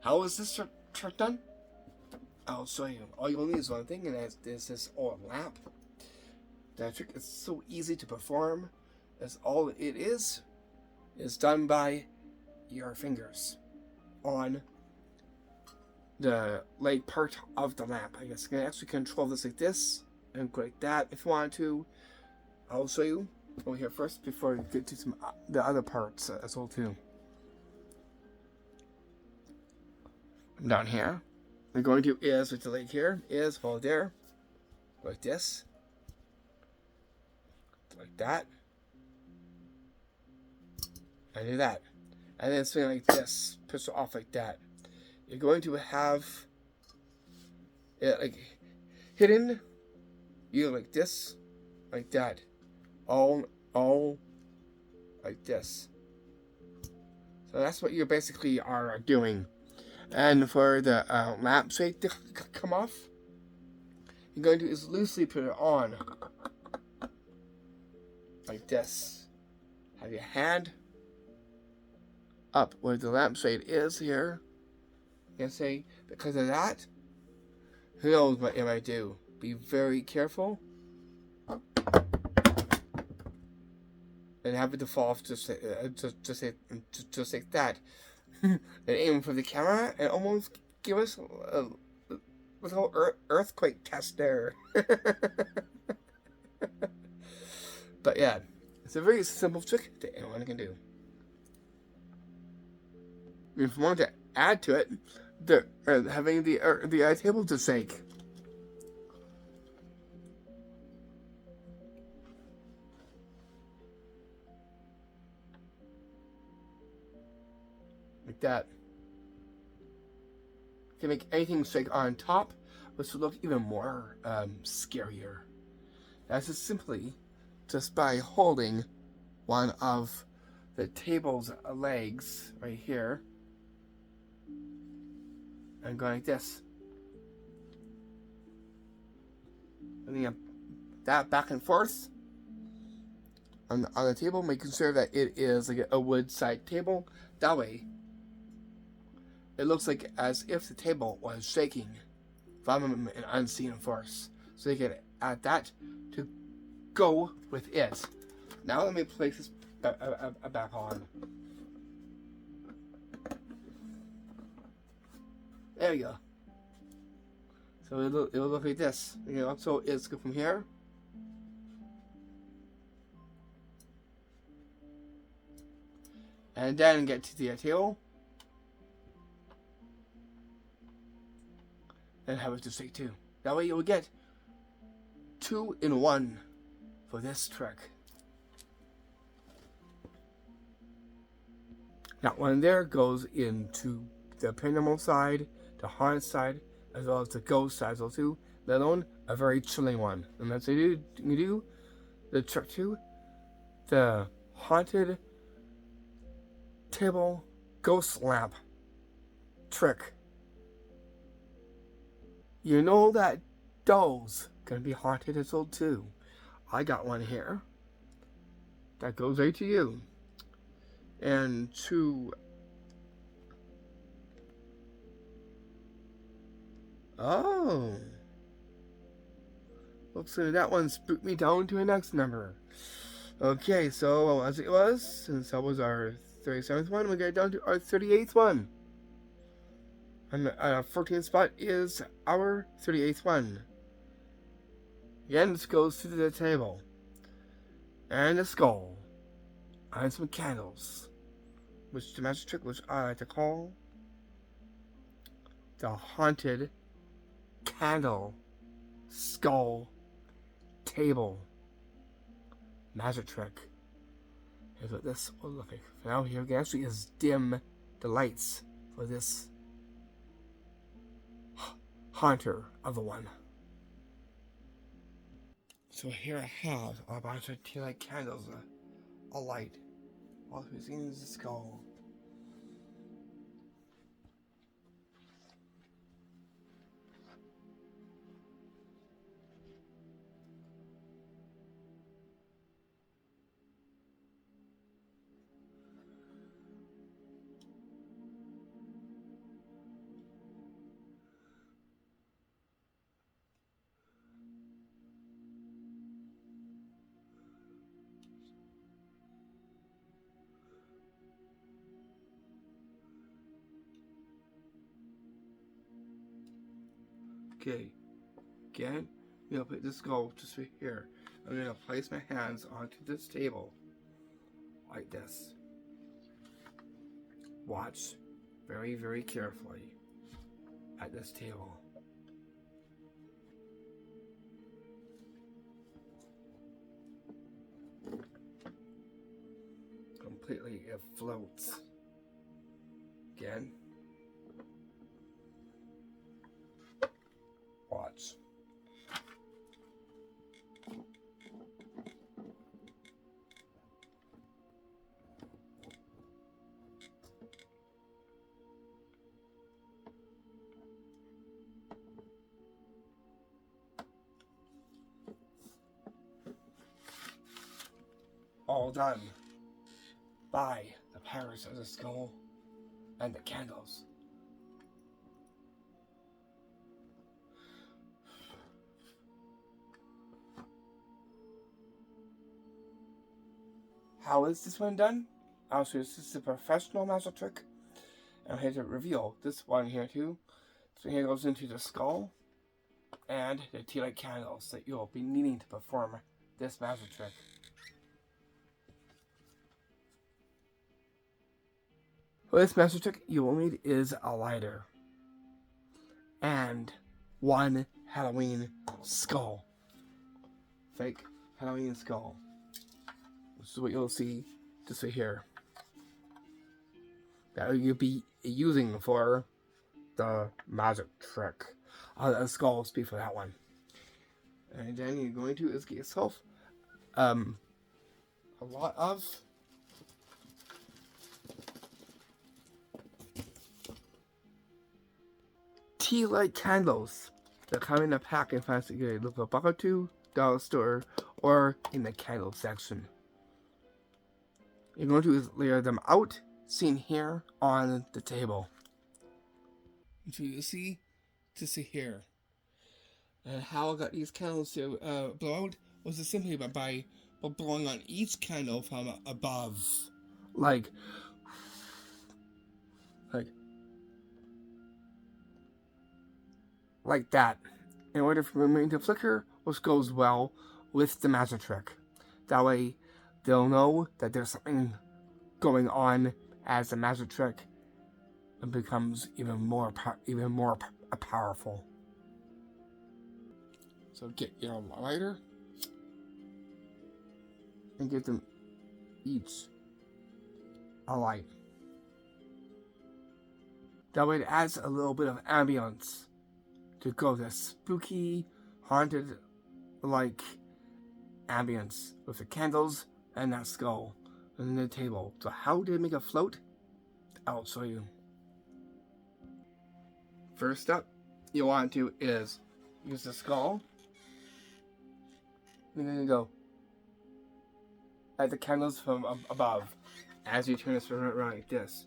How is this trick done? I'll show you. All you'll need is one thing, and that is this old lamp. That trick is so easy to perform. That's all it is done by your fingers on the leg part of the lamp. I guess you can actually control this like this and go like that if you want to. I'll show you over here first before we get to some the other parts as well too. Down here, we're going to is with the leg here is hold there, like this, like that, and do that, and then swing like this, push it off like that. You're going to have it like hidden, you like this, like that, all like this. So that's what you basically are doing. And for the lampshade to come off, you're going to is loosely put it on like this. Have your hand up where the lampshade is here. You can say, because of that, who knows what it might do. Be very careful. And have it to fall off just like that. And aim for the camera and almost give us a little earthquake test there. But yeah, it's a very simple trick that anyone can do. If you want to add to it, having the table to shake. Like that. You can make anything shake on top, which will look even more scarier. That's just simply just by holding one of the table's legs right here and going like this. And then that back and forth on the table, making sure that it is like a wood side table. That way, it looks like as if the table was shaking from an unseen force. So you can add that to go with it. Now let me place this back on. There we go. So it'll look like this. You know, so it's good from here. And then get to the table. And have it to shake too. That way you will get 2 in 1 for this trick. That one there goes into the paranormal side, the haunted side, as well as the ghost side as well too. Let alone a very chilling one. And that's what you do the trick 2, the haunted table ghost lamp trick. You know that doll's gonna be haunted as well too. I got one here that goes right to you. And to looks like that one spooked me down to a next number. Okay, so as it was, since that was our 37th one, we get down to our 38th one. And our 14th spot is our 38th one. Again, this goes to the table. And a skull. And some candles. Which the magic trick, which I like to call the haunted candle skull table. magic trick. Here's what this will look like. For now, here we can actually is dim the lights for this haunter of the one. So here I have a bunch of tea light candles, a light, while we're seeing the skull. Okay, again, I'm gonna put this skull just right here. I'm gonna place my hands onto this table, like this. Watch very, very carefully at this table. Completely, it floats. Again. Watch. All done by the powers of the skull and the candles. How is this one done? Also, this is a professional magic trick. I'm here to reveal this one here too. So here goes into the skull and the tea light candles that you'll be needing to perform this magic trick. For this magic trick, you will need is a lighter and one Halloween skull. Fake Halloween skull. This is what you'll see just right here. That you'll be using for the magic trick. The skull will speak for that one. And then you're going to is get yourself a lot of tea light candles that come in a pack and fancy good. Look at Pt2, dollar store, or in the candle section. You're going to layer them out, seen here on the table. So you see here. And how I got these candles to blow out was simply by blowing on each candle from above. Like that. In order for me to flicker, which goes well with the magic trick. That way, they'll know that there's something going on as the magic trick becomes even more powerful. So get your lighter and give them each a light. That way it adds a little bit of ambience to go this spooky, haunted like ambience with the candles and that skull and the table. So how do I make it float? I'll show you. First up, you want to is use the skull. And then you go at the candles from above as you turn this around like this.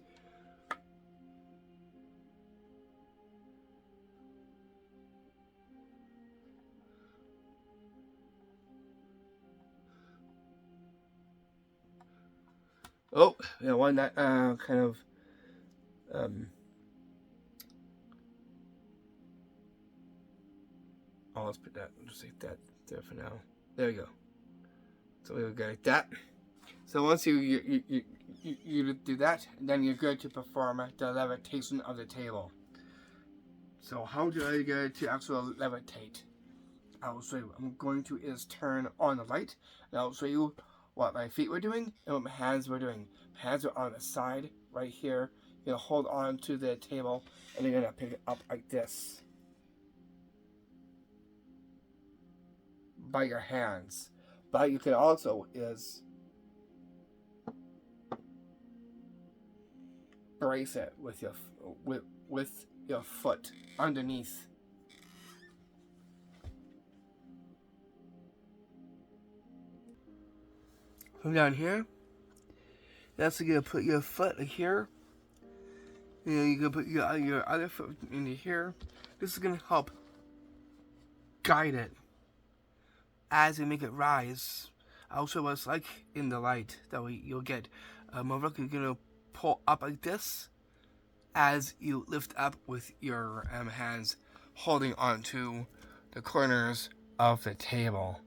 Oh, yeah, one that kind of oh, let's put that, just like that there for now. There we go. So we'll go like that. So once you do that, then you're good to perform the levitation of the table. So how do I get to actually levitate? I'll show you. I'm going to is turn on the light, and I'll show you what my feet were doing and what my hands were doing. My hands were on the side right here. You're gonna hold on to the table and you're gonna pick it up like this by your hands. But you can also brace it with your foot underneath. Come down here. That's gonna put your foot here. You can put your other foot into here. This is gonna help guide it as you make it rise. I'll show what it's like in the light. That way you'll get more look. You're gonna pull up like this as you lift up with your hands, holding onto the corners of the table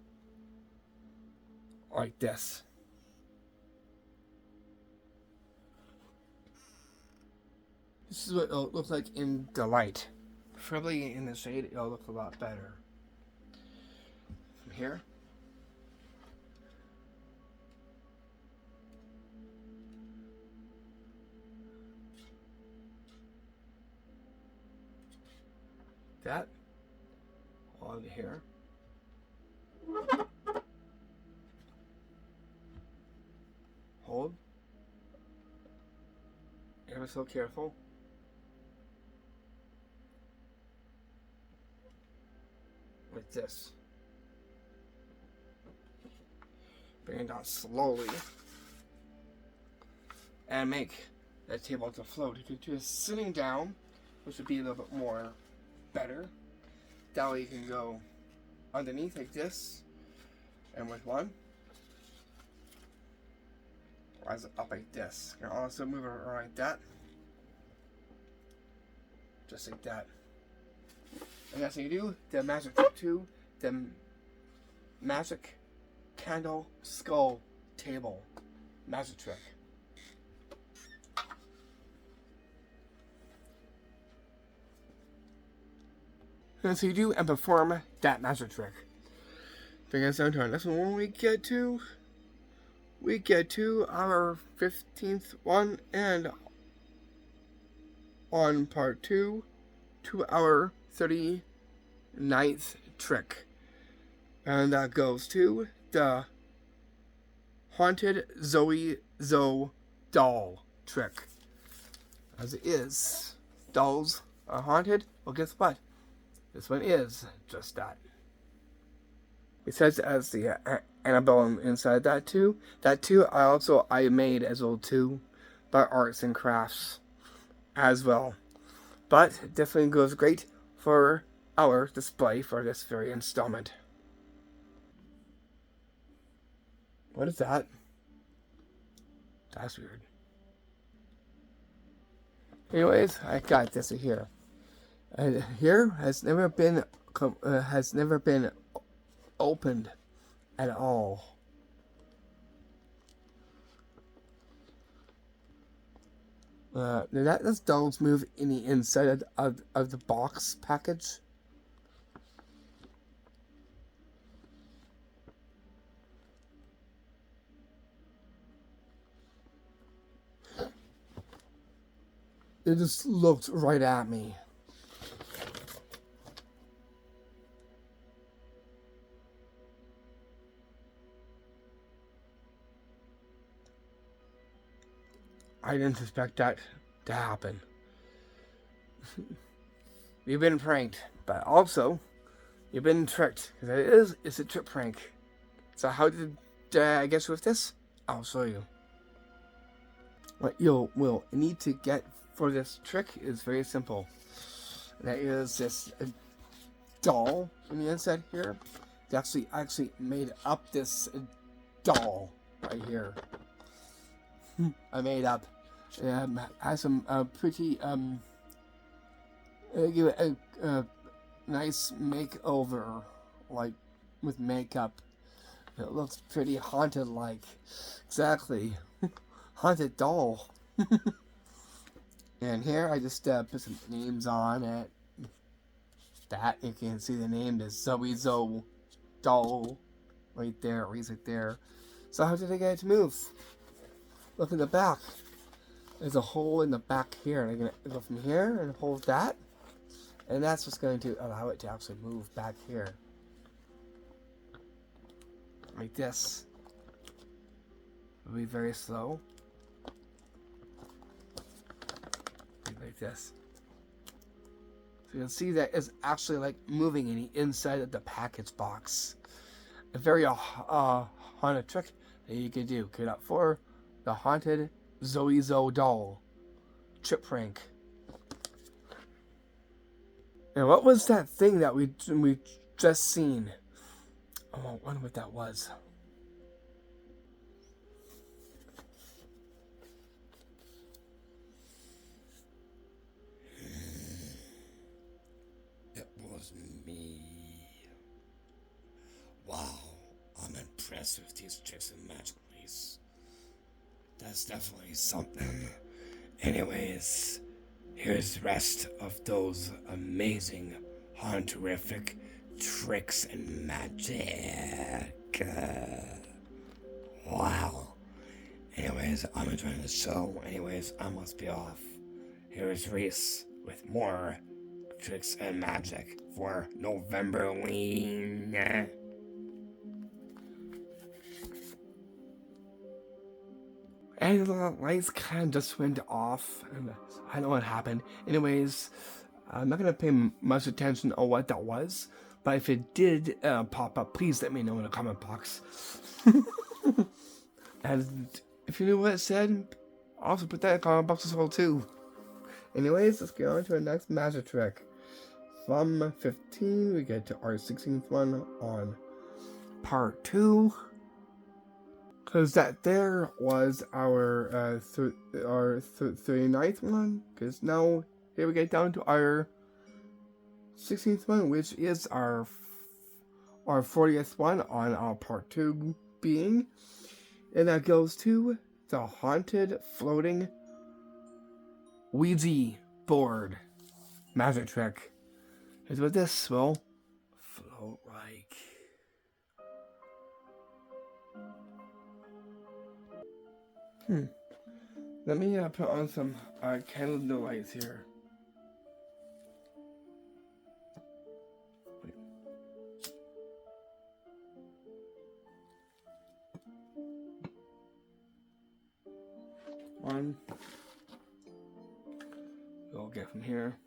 like this. This is what it'll look like in the light. Preferably in the shade, it'll look a lot better. From here. That. On here. Hold. Ever so careful. Like this. Bring it down slowly. And make that table to float. If you're just sitting down, which would be a little bit more better. That way you can go underneath like this. And with one, rise it up like this. You can also move it around like that. Just like that. And that's what you do. The magic trick 2, the magic candle skull table magic trick. And so you do and perform that magic trick. Bring us down to our next one. When we get to our 15th one, and on part 2 to our 39th trick. And that goes to the haunted Zoe doll trick. As it is, dolls are haunted. Well, guess what? This one is just that. Besides, as the Annabelle inside that too I made as well too, by Arts and Crafts as well. But it definitely goes great for our display for this very installment. What is that? That's weird. Anyways, I got this here. And here has never been opened at all. Did those dolls move in the inside of the box package? It just looked right at me. I didn't expect that to happen. You've been pranked, but also you've been tricked. Because it's a trick prank. So how did I get you with this? I'll show you. What you will need to get for this trick is very simple. That is this doll on the inside here. They actually made up this doll right here. I made up. Has some pretty give it a nice makeover, like with makeup. It looks pretty haunted like. Exactly. Haunted doll. And here I just put some names on it. That you can see the name is Zoe doll right there, right there. So how did I get it to move? Look in the back. There's a hole in the back here, and I'm going to go from here and hold that. And that's what's going to allow it to actually move back here. Like this. It'll be very slow. Like this. So you'll see that it's actually like moving in the inside of the package box. A very haunted trick that you can do. Get up for the haunted Zoe doll chip prank. And what was that thing that we just seen? Oh, I wonder what that was. It was me. Wow, I'm impressed with these tricks and magic ways. That's definitely something. Anyways, here's the rest of those amazing, haunterific tricks and magic. Wow. Anyways, I'm enjoying the show. Anyways, I must be off. Here's Reese with more tricks and magic for Novemberween. And the lights kind of just went off. And I don't know what happened. Anyways, I'm not going to pay much attention on what that was. But if it did pop up, please let me know in the comment box. And if you knew what it said, also put that in the comment box as well too. Anyways, let's get on to our next magic trick. From 15, we get to our 16th one on part 2. Because that there was our 39th one. Because now, here we get down to our 16th one, which is our 40th one on our part 2 being. And that goes to the haunted floating Ouija board magic trick. Here's what this will float like. Let me put on some candle lights here. Wait. One. We'll get from here.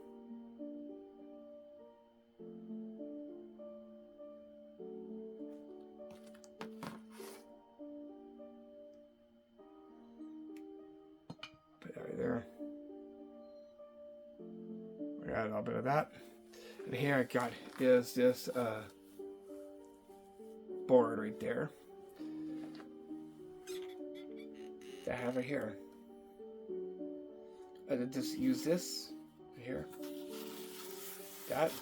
Put that right there. We got a little bit of that. And here I got is this board right there. I have it here. I did just use this here. That.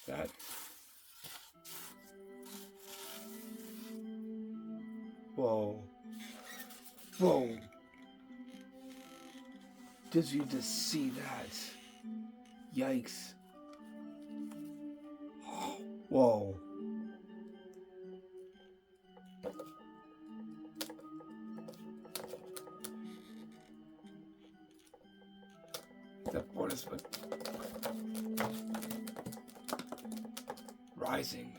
That. Whoa. Whoa. Did you just see that? Yikes. Whoa. That board is rising.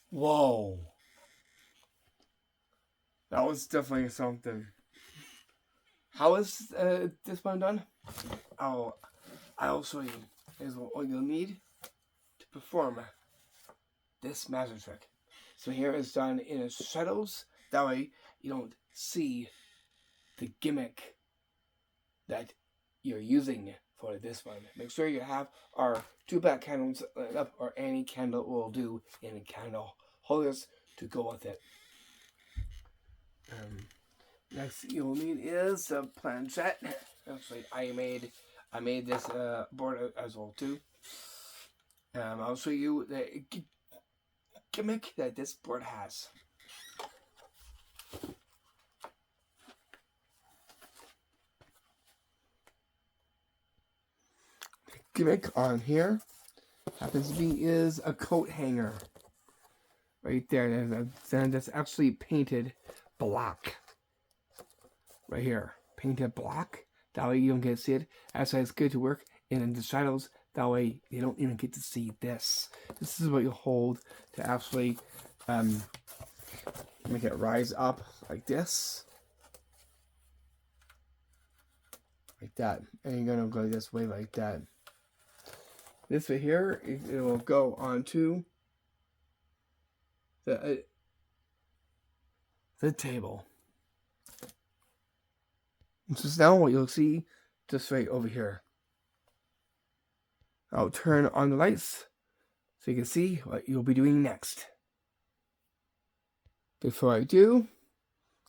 Whoa. That was definitely something. How is this one done? I'll show you. Here's what you'll need to perform this magic trick. So here it's done in the shadows. That way you don't see the gimmick that you're using for this one. Make sure you have our 2 black candles lit up, or any candle will do in candle holders to go with it. Next you'll need is a planchette. Actually, I made this board as well too. I'll show you the gimmick that this board has. gimmick on here happens to be is a coat hanger. Right there. And that's actually painted black. Right here. Painted black. That way you don't get to see it. That's why it's good to work in the shadows. That way you don't even get to see this. This is what you hold to actually make it rise up like this. Like that. And you're going to go this way like that. This right here, it will go onto the table. This is now what you'll see just right over here. I'll turn on the lights so you can see what you'll be doing next. Before I do,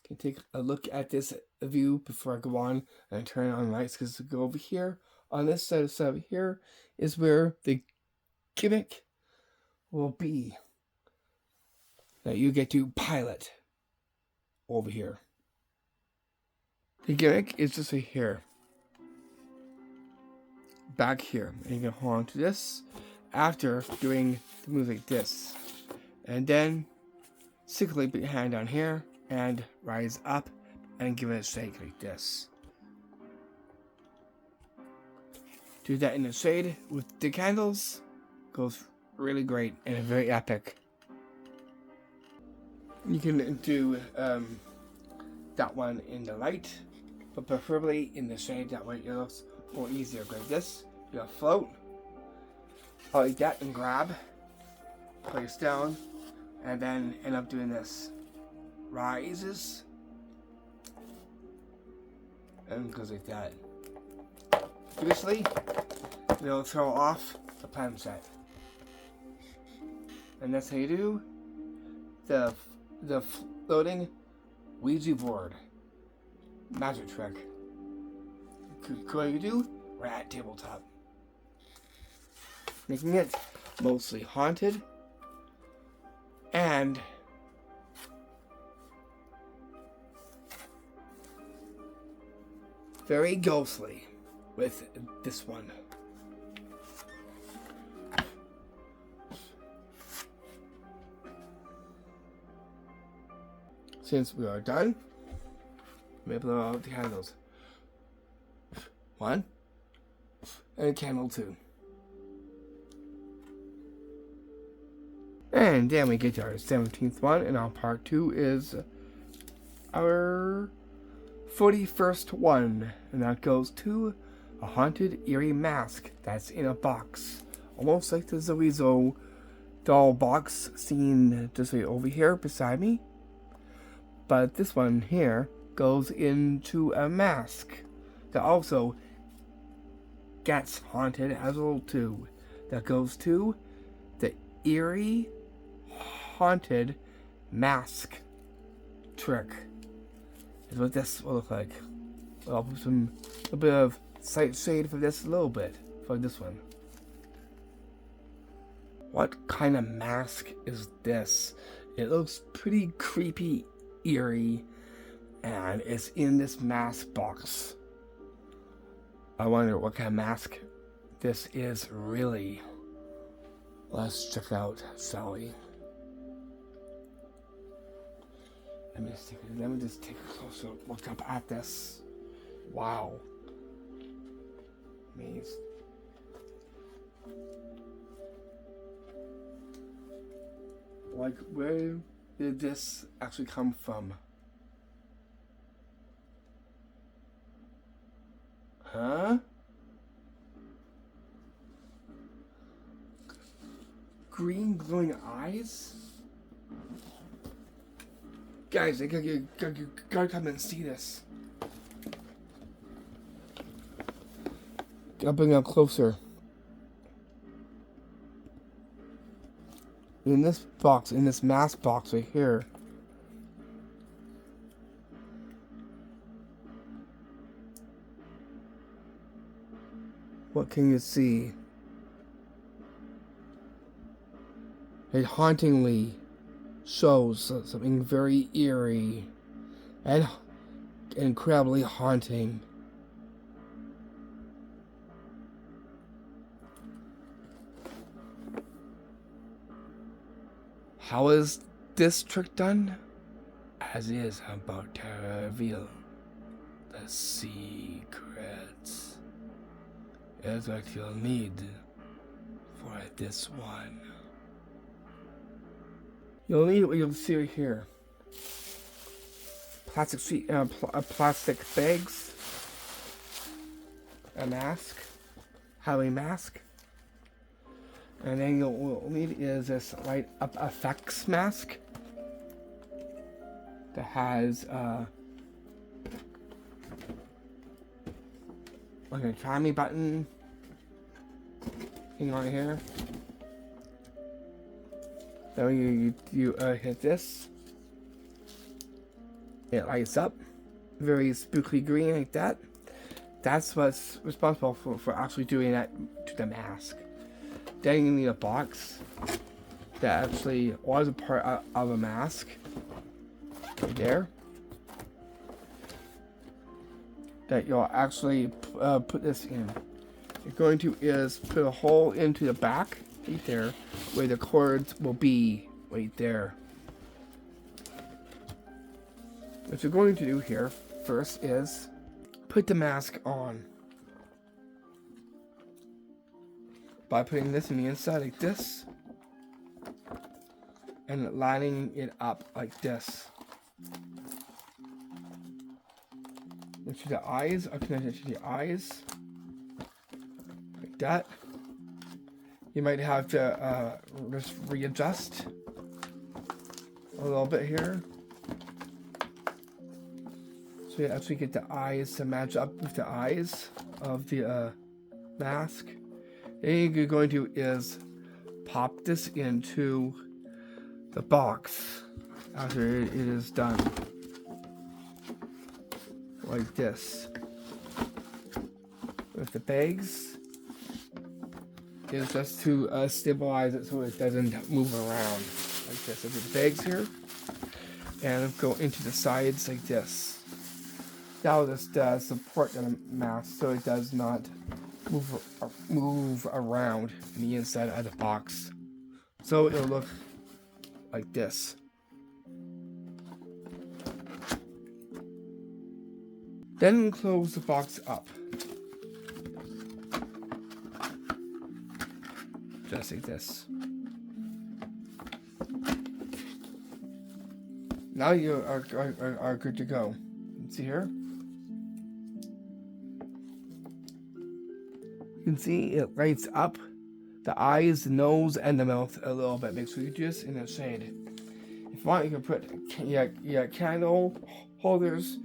I can take a look at this view before I go on and turn on the lights, because to go over here, on this side over here, is where the gimmick will be that you get to pilot over here. The gimmick is just right here. Back here. And you can hold on to this after doing the move like this. And then simply put your hand down here and rise up and give it a shake like this. Do that in the shade with the candles. Goes really great and very epic. You can do that one in the light, but preferably in the shade. That way it looks more easier. Like this, you float like that and grab, place down, and then end up doing this. Rises and goes like that. Previously, they'll throw off the plan set. And that's how you do the floating Ouija board magic trick. What you do, we're at tabletop. Making it mostly haunted and very ghostly with this one. Since we are done, we blow out the candles. One, and candle two. And then we get to our 17th one, and our part 2 is our 41st one, and that goes to a haunted eerie mask that's in a box, almost like the Zoizo doll box seen just right over here beside me. But this one here goes into a mask that also gets haunted as well too. That goes to the eerie haunted mask trick. Is what this will look like. I'll put a bit of sight shade for this, a little bit for this one. What kind of mask is this? It looks pretty creepy, eerie, and it's in this mask box. I wonder what kind of mask this is really. Let's check it out, shall we? Let me just take a closer look up at this. Wow. Maze. Like, where did this actually come from? Huh? Green glowing eyes? Guys, you gotta come and see this. Gotta bring it up closer. In this box, in this mask box right here. What can you see? It hauntingly shows something very eerie and incredibly haunting. How is this trick done? As is, I'm about to reveal the secrets. Is what you'll need for this one. You'll need what you'll see right here. Plastic bags, a mask, Halloween mask, and then what you'll need is this light up effects mask that has like a try me button thing on here. So you hit this. It lights up, very spooky green like that. That's what's responsible for actually doing that to the mask. Then you need a box that actually was a part of a mask. Right there. That you'll actually put this in. You're going to is put a hole into the back, right there, where the cords will be, right there. What you're going to do here first is put the mask on by putting this in the inside like this and lining it up like this. Make sure the eyes are connected to the eyes like that. You might have to just readjust a little bit here. So you actually get the eyes to match up with the eyes of the mask. Then you're going to is pop this into the box after it is done. Like this. With the bags, is just to stabilize it so it doesn't move around. Like this. So the bags here, and go into the sides like this. That will just support the mask so it does not move around in the inside of the box. So it'll look like this. Then close the box up. Just like this. Now you are good to go. See here? You can see it lights up the eyes, the nose, and the mouth a little bit. Make sure you do this in the shade. If you want, you can put your candle holders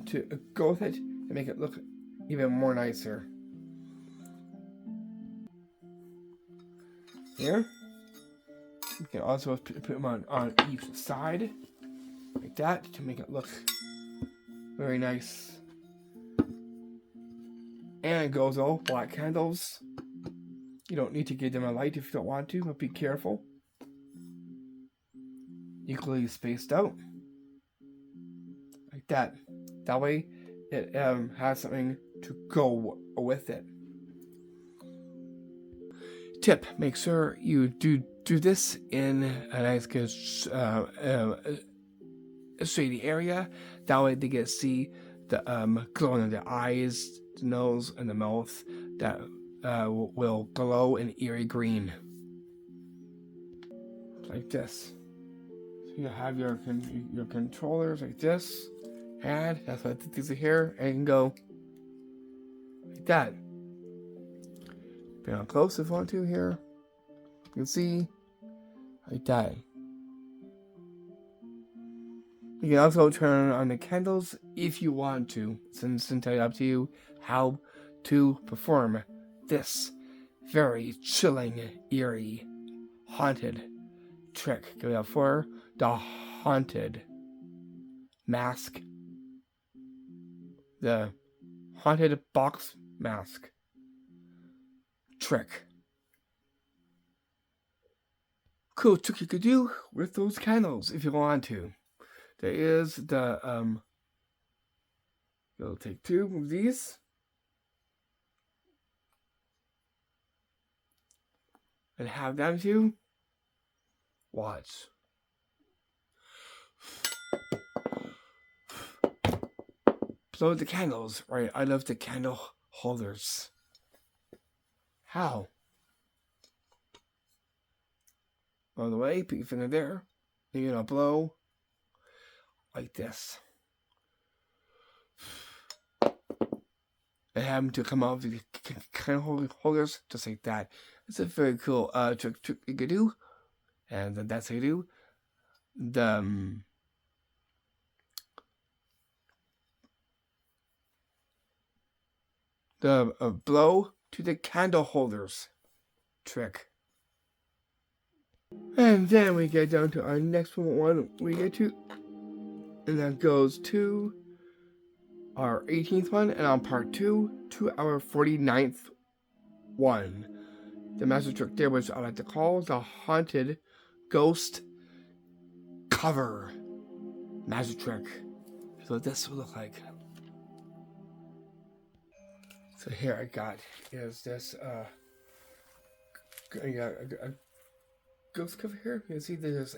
to go with it and make it look even more nicer. Here, you can also put them on each side, like that, to make it look very nice. And it goes all black candles. You don't need to give them a light if you don't want to, but be careful. Equally spaced out. Like that. That way it has something to go with it. Tip, make sure you do this in a nice good shady area. That way they get to see the glowing of the eyes, the nose, and the mouth that will glow in eerie green. Like this. So you have your controllers like this. And that's what these are here. And you can go like that. Bring on close if you want to here. You can see like that. You can also turn on the candles if you want to. It's entirely up to you how to perform this very chilling, eerie, haunted trick. Go out for the haunted mask. The haunted box mask trick. Cool trick you could do with those candles if you want to. There is the you'll take two of these and have them to Watch. Blow the candles, right? I love the candle holders. How? On the way, put your finger there. You're gonna blow like this. And have them to come out of the candle holders just like that. It's a very cool trick you can do. And that's how you do the blow to the candle holders trick. And then we get down to our next one we get to, and that goes to our 18th one, and on part 2 to our 49th one. The magic trick there, which I like to call the haunted ghost cover magic trick. So this will look like. So here I got is this a ghost cover here. You can see there's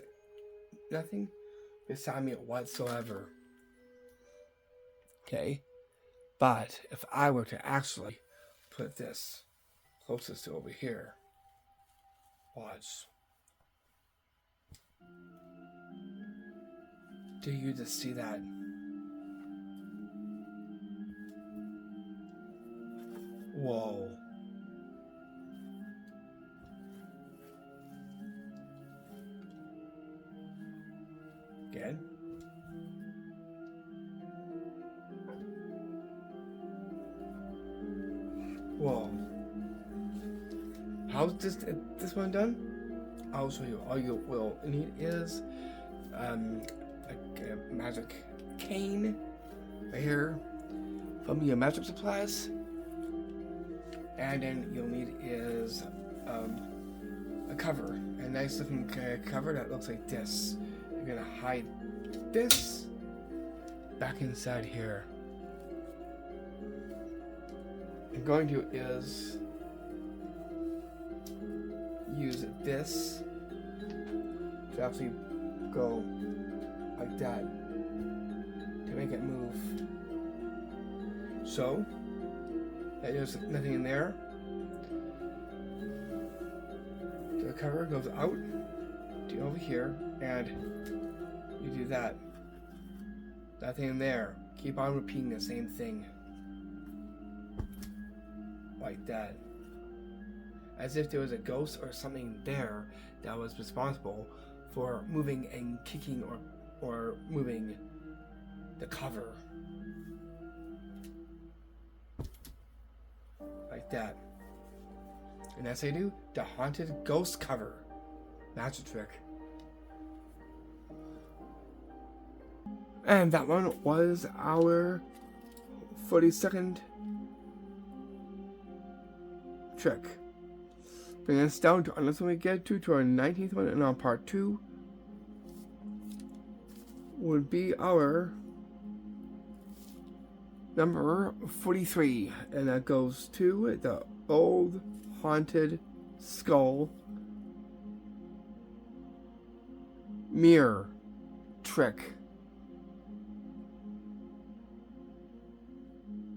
nothing beside me whatsoever. Okay, but if I were to actually put this closest to over here, watch. Do you just see that? Whoa. Again. Whoa. How's this one done? I'll show you. All you will need is a magic cane right here from your magic supplies. And then you'll need is a cover, a nice looking cover that looks like this. You're gonna hide this back inside here. I'm going to is use this to actually go like that to make it move. So there's nothing in there. The cover goes out to over here, and you do that. Nothing in there. Keep on repeating the same thing. Like that. As if there was a ghost or something there that was responsible for moving and kicking or moving the cover. Like that. And that's how you do the haunted ghost cover magic trick. And that one was our 42nd trick. Bringing us down to, unless we get to our 19th one, and on part 2 would be our number 43, and that goes to the old haunted skull mirror trick.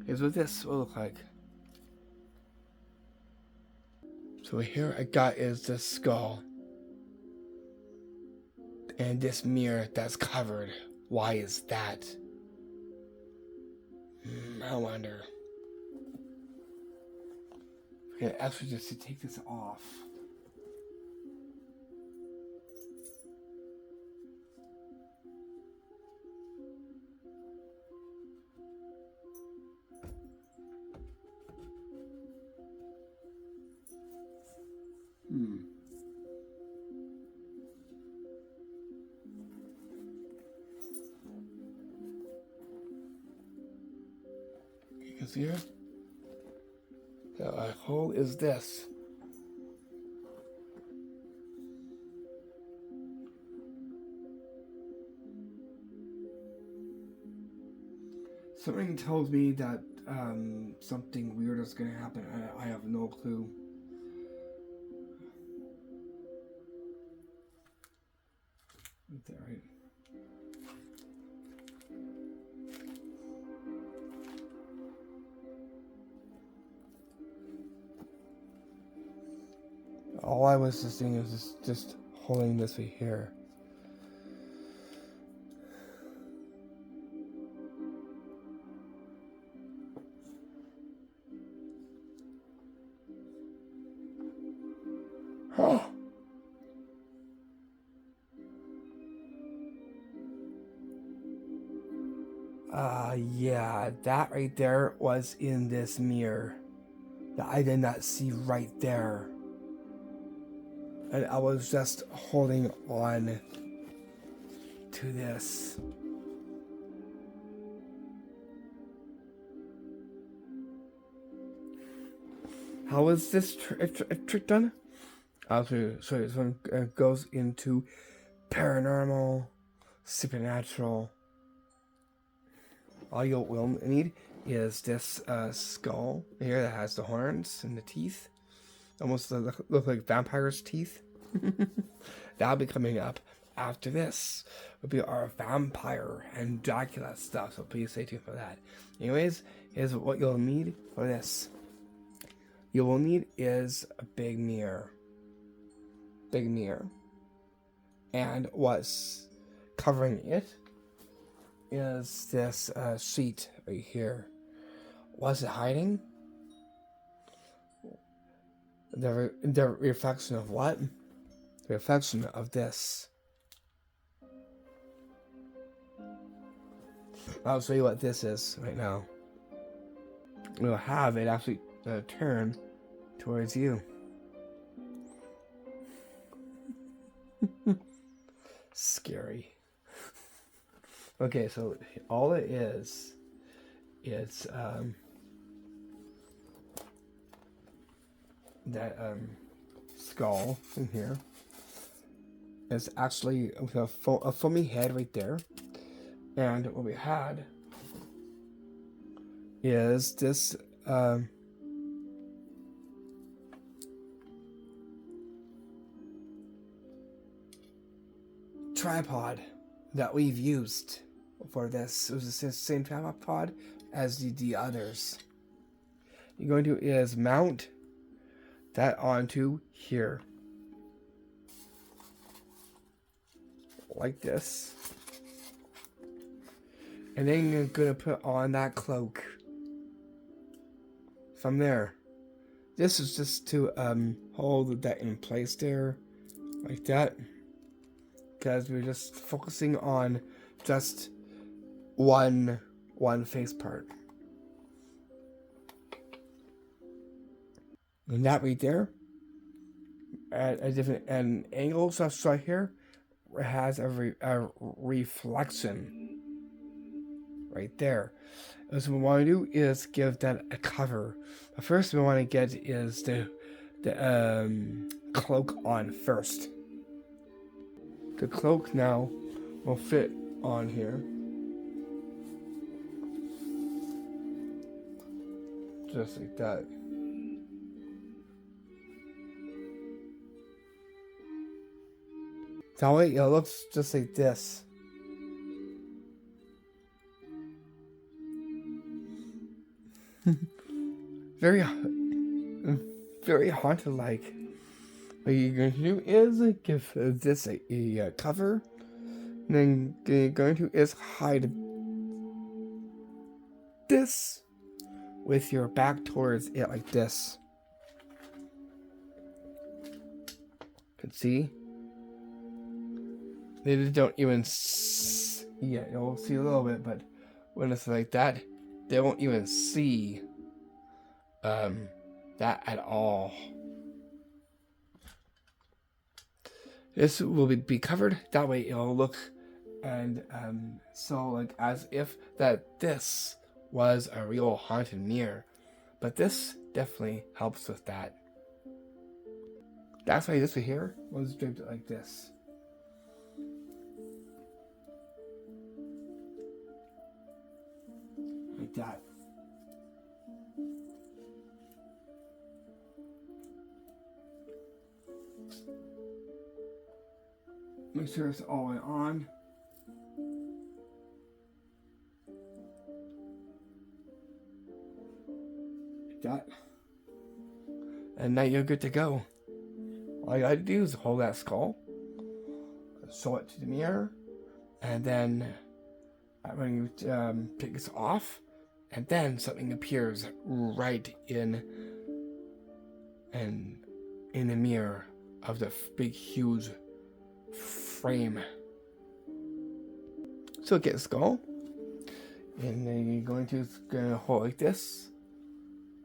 Here's what this will look like. So here I got is the skull and this mirror that's covered. Why is that? I wonder. Okay, actually just to take this off. You can see it? The hole is this. Something tells me that something weird is going to happen. I have no clue. there, right? All I was just doing is just holding this right here. Huh. Yeah, that right there was in this mirror that I did not see right there. And I was just holding on to this. How is this trick done? So this one goes into paranormal, supernatural. All you will need is this skull here that has the horns and the teeth. Almost look like vampires' teeth. That'll be coming up after this. Will be our vampire and Dracula stuff, so please stay tuned for that. Anyways, here's what you'll need for this. You will need is a big mirror. Big mirror. And what's covering it is this sheet right here. What's it hiding? The reflection of what? The reflection of this. I'll show you what this is right now. We'll have it actually turn towards you. Scary. Okay, so all it is, it's that skull in here. It's actually with a foamy head right there, and what we had is this tripod that we've used for this. It was the same tripod as the others. You're going to is mount that onto here. Like this. And then you're going to put on that cloak. From there. This is just to hold that in place there. Like that. Because we're just focusing on just one face part. And that right there, at a different angle, so right here, has a reflection right there. And so what we want to do is give that a cover. But first we want to get is the cloak on first. The cloak now will fit on here. Just like that. That way it looks just like this. very haunted like. What you're going to do is give this a cover. And then you're going to is hide this with your back towards it like this. You can see. They don't even yeah, you'll see a little bit, but when it's like that, they won't even see that at all. This will be covered, that way it'll look and so like as if that this was a real haunted mirror. But this definitely helps with that. That's why this right here was draped like this. Like that. Make sure it's all on. Like that. And now you're good to go. All you gotta do is hold that skull, show it to the mirror, and then when you take this off, and then something appears right in the mirror of the big, huge frame. So get a skull, and then you're going to hold like this,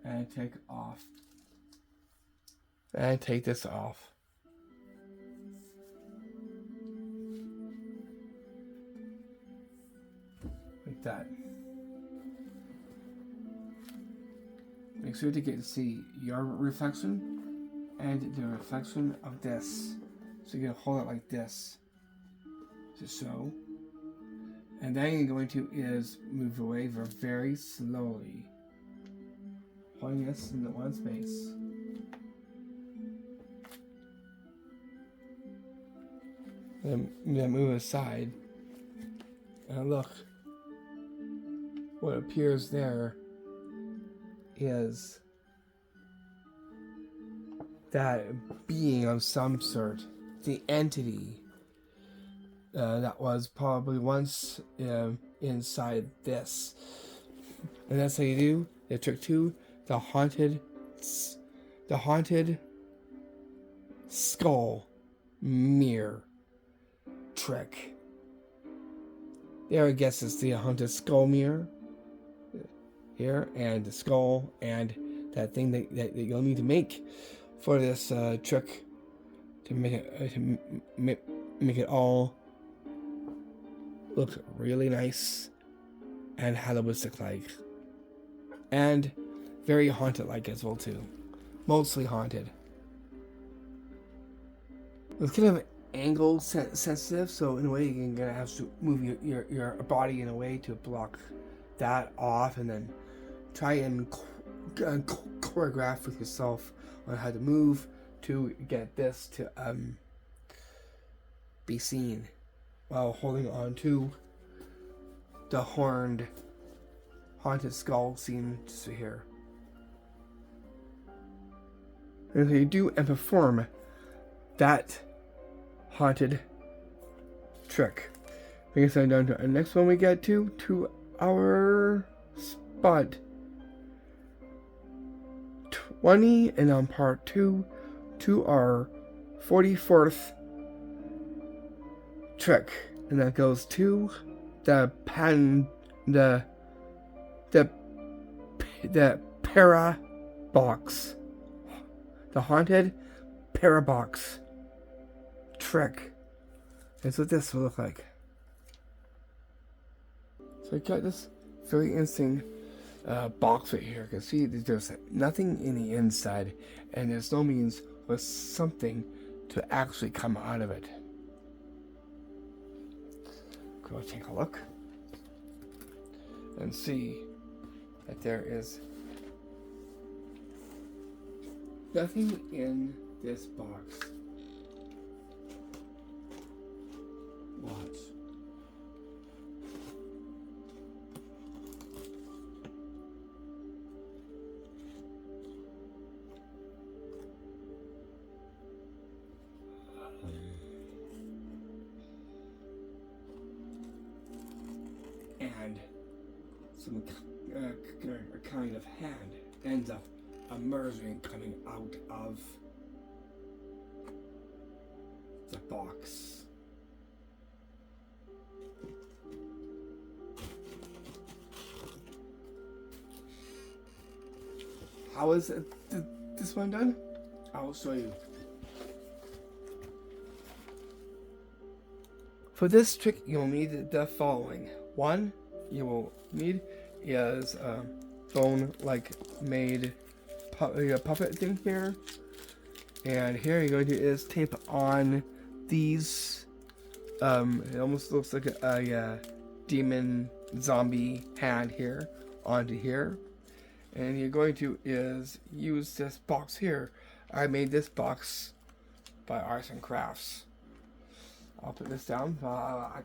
and take off, and take this off. Like that. Make sure to get to see your reflection and the reflection of this. So you're going to hold it like this to show. And then you're going to move away very slowly. Holding this in the one space. Then move aside. And look. What appears there is that being of some sort, the entity that was probably once inside this. And that's how you do the trick 2, the haunted skull mirror trick. There, I guess, is the haunted skull mirror here, and the skull, and that thing that you'll need to make for this trick to make it all look really nice and Hallowistic like, and very haunted like as well too, mostly haunted. It's kind of angle sensitive, so in a way you're gonna have to move your body in a way to block that off, and then try and choreograph with yourself on how to move to get this to be seen while holding on to the haunted skull seen just here. And so you do and perform that haunted trick. I guess I'm down to the next one we get to our spot 20, and on part 2 to our 44th trick, and that goes to the para box, the haunted para box trick. That's what this will look like. So I got this very interesting box right here. You can see that there's nothing in the inside, and there's no means for something to actually come out of it. Go take a look and see that there is nothing in this box. Watch. And some kind of hand ends up emerging, coming out of the box. How is this one done? I'll show you. For this trick, you'll need the following. One, you will need is a bone-like made puppet thing here. And here you're going to is tape on these. It almost looks like a demon zombie hand here onto here. And you're going to is use this box here. I made this box by Arts and Crafts. I'll put this down. I'll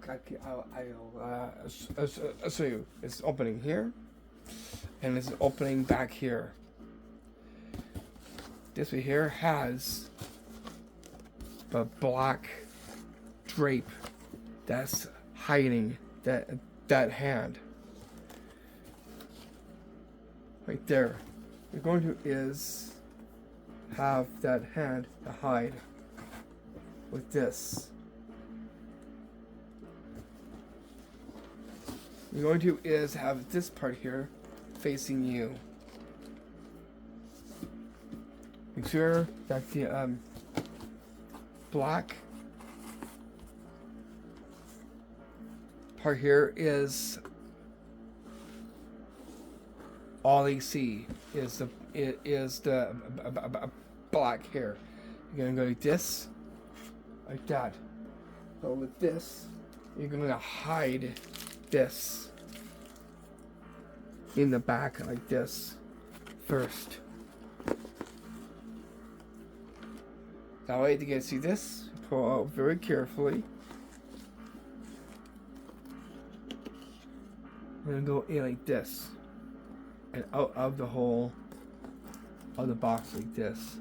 show you. It's opening here, and it's opening back here. This right here has the black drape that's hiding that hand. Right there. What you're going to is have that hand to hide with this. You're going to is have this part here facing you. Make sure that the black part here is all you see is the black hair. You're gonna go like this, like that. So with this, you're gonna hide this in the back like this first. That way you can see this. Pull out very carefully. I'm gonna go in like this. And out of the hole of the box like this.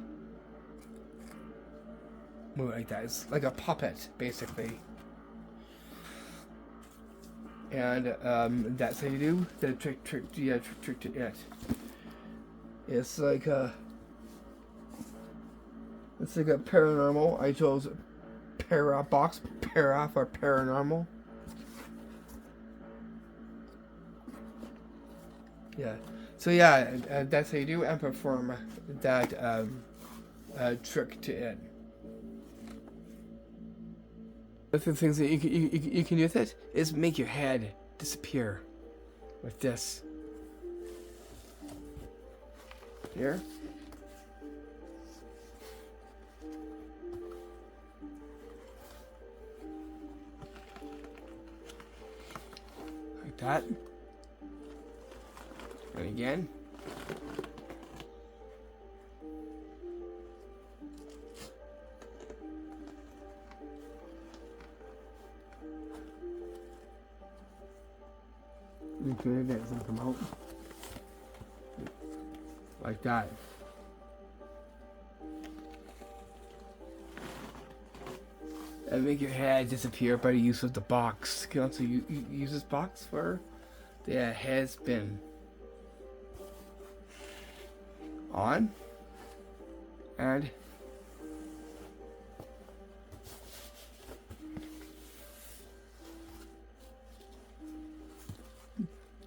Move it like that. It's like a puppet, basically. And that's how you do the trick to it. It's like a paranormal. I chose para for paranormal. Yeah. So yeah, that's how you do and perform that trick to it. One of the things that you can do with it is make your head disappear with this. Here. Like that. And again. Okay, that doesn't come out. Like that. And make your head disappear by the use of the box. You can also use this box for the head spin. On. And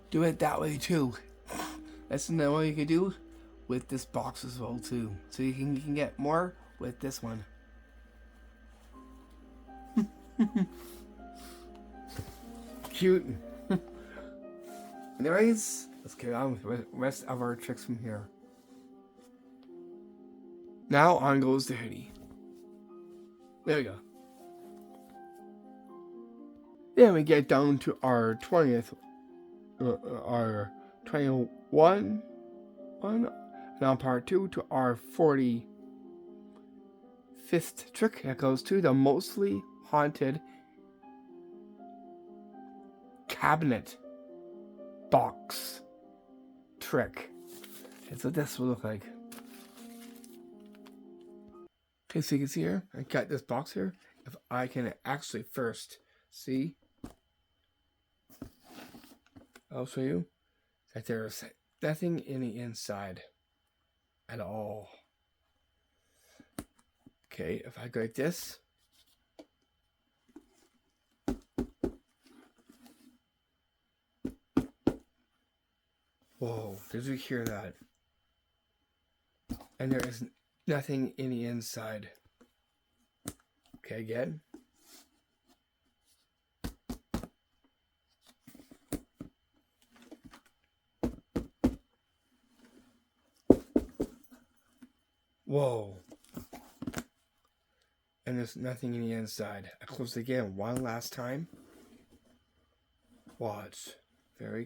do it that way too. That's another way you can do with this box as well too. So you can get more with this one. Cute. Anyways, let's get on with the rest of our tricks from here. Now on goes the hoodie. There we go. Then we get down to our 20th, our 21 one, and on part 2 to our 45th trick. That goes to the mostly haunted cabinet box trick. That's what this will look like. Okay, so you can see here, I got this box here. If I can actually first see, I'll show you that there's nothing in the inside at all. Okay, if I go like this, whoa, did you hear that? And there is nothing in the inside. Okay, again. Whoa. And there's nothing in the inside. I close it again one last time. Watch very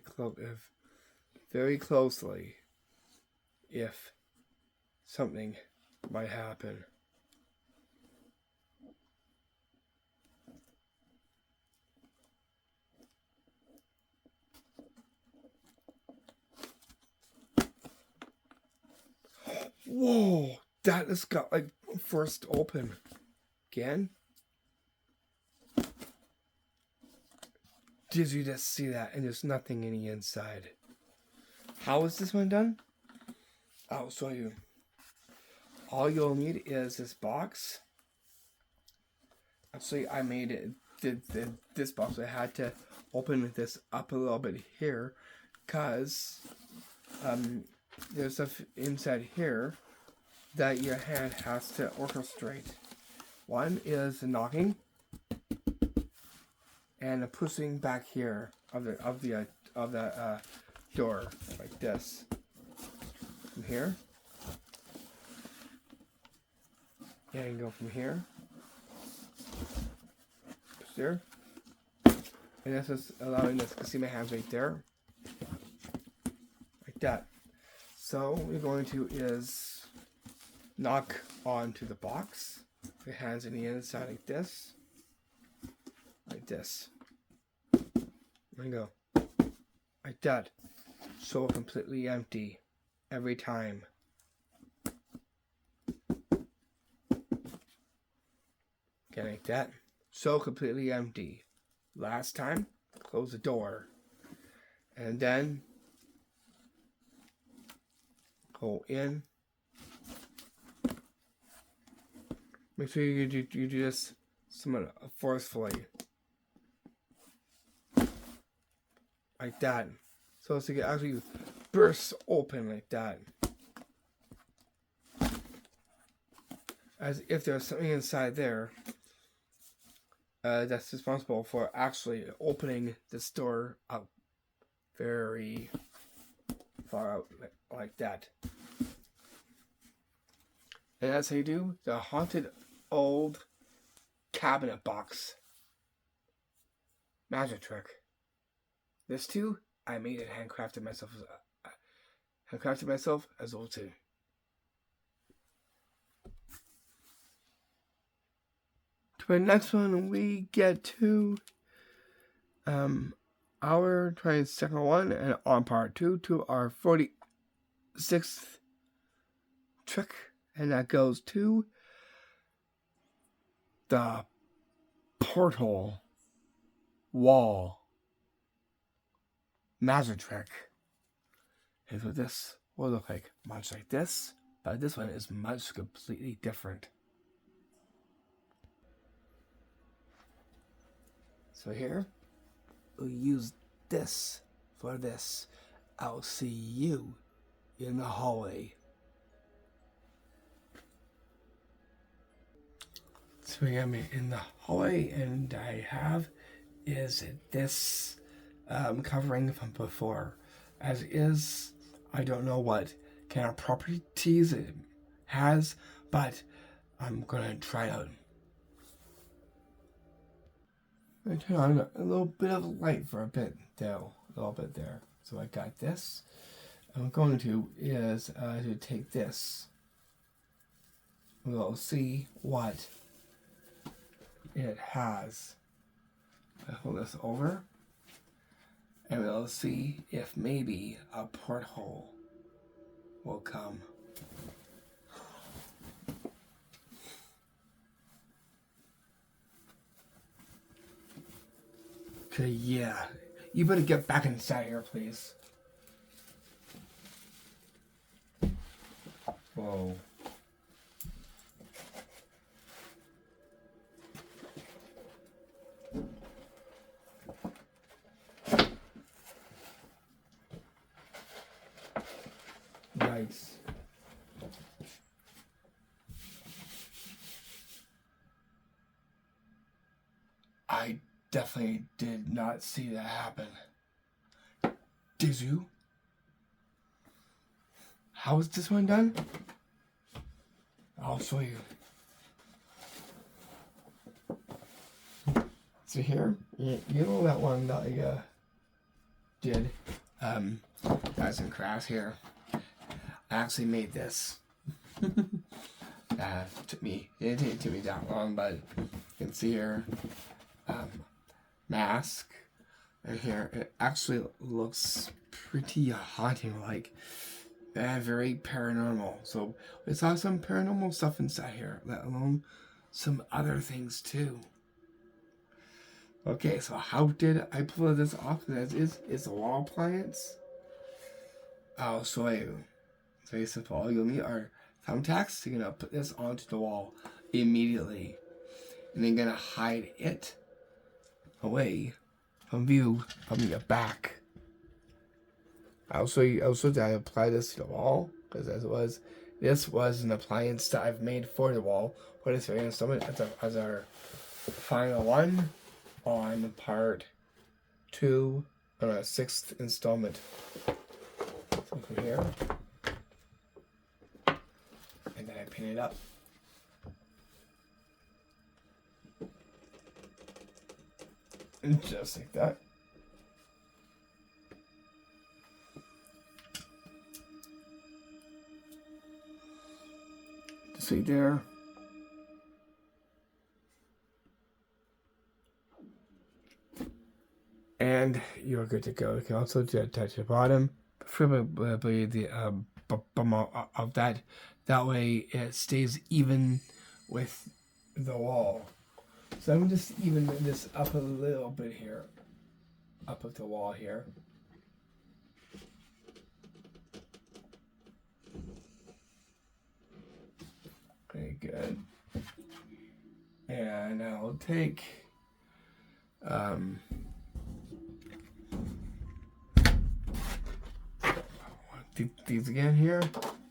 closely if something might happen. Whoa, that has got like first open again. Did you just see that? And there's nothing in the inside. How is this one done? I'll show you. All you'll need is this box. Actually, I made it. This box. I had to open this up a little bit here, cause there's stuff inside here that your hand has to orchestrate. One is the knocking and the pushing back here of the door like this. From here. Yeah, you can go from here. Push there. And that's just allowing this. You can see my hands right there. Like that. So what we're going to is knock onto the box. Your hands in the inside like this. Like this. There you go. Like that. So completely empty. Every time. Okay, like that. So completely empty. Last time, close the door. And then go in. Make sure you do this somewhat forcefully. Like that. So it's to actually burst open like that. As if there's something inside there that's responsible for actually opening this door up very far out like that. And that's how you do the haunted old cabinet box magic trick. This too, I made it handcrafted myself as well too. To the next one, we get to our 22nd one, and on part 2 to our 46th trick, and that goes to the portal wall magic trick. Here's what this will look like. Much like this, but this one is much completely different. So here, we'll use this for this. I'll see you in the hallway. So we got me in the hallway, and I have is this covering from before. As is, I don't know what kind of properties it has, but I'm gonna try it out. I turn on a little bit of light for a bit, though. A little bit there. So I got this. I'm going to is to take this. We'll see what it has. I hold this over, and we'll see if maybe a porthole will come. Okay, yeah. You better get back inside here, please. Whoa. Nice. I definitely did not see that happen. Did you? How is this one done? I'll show you. So here, you know that one that I did, that's in crafts here. I actually made this. It didn't take me that long, but you can see here, mask, and here it actually looks pretty haunting like. very paranormal. So we saw some paranormal stuff inside here, let alone some other things too. Okay, so how did I pull this off? That is a wall appliance. I'll show you. It's very simple. All you'll need are thumbtacks. You're gonna put this onto the wall immediately, and then you're gonna hide it away from view from your back. I'll show you that I apply this to the wall, because this was an appliance that I've made for the wall. For this very installment as our final one on part 2 on our 6th installment. So from here, and then I pin it up. And just like that. Just right there. And you're good to go. You can also touch the bottom, preferably the bottom of that. That way it stays even with the wall. So I'm just even this up a little bit here, up with the wall here. Okay, good. And I'll take these again here.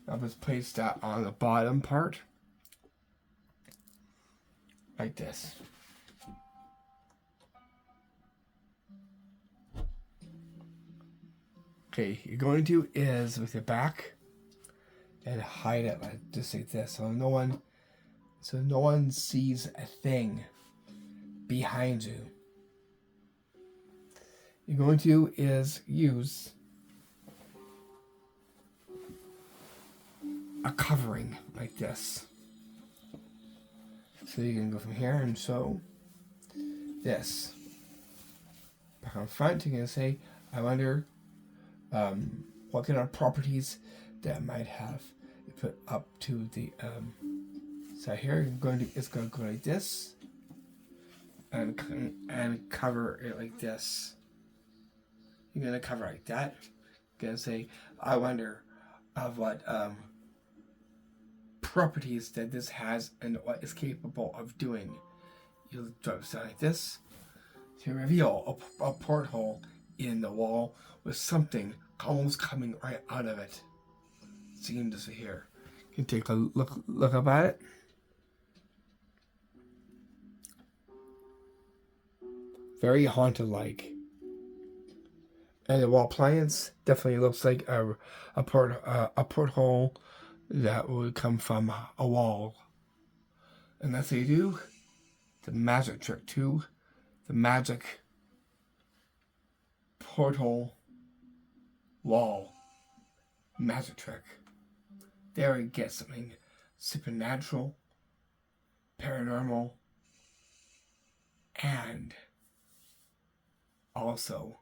I'll just place that on the bottom part. Like this. Okay, you're going to is with your back and hide it just like this, so no one sees a thing behind you. You're going to is use a covering like this. So you can go from here and show this. Back on front, you're going to say, I wonder what kind of properties that might have. You put up to the side here. It's going to go like this, and cover it like this. You're going to cover like that. You're going to say, I wonder of what properties that this has and what it's capable of doing. You'll drop it down like this to reveal a porthole in the wall with something almost coming right out of it. So you can just here. You can take a look up at it. Very haunted-like. And the wall appliance definitely looks like a porthole that would come from a wall. And that's how you do the magic trick too. The magic portal wall magic trick. There we get something supernatural, paranormal, and also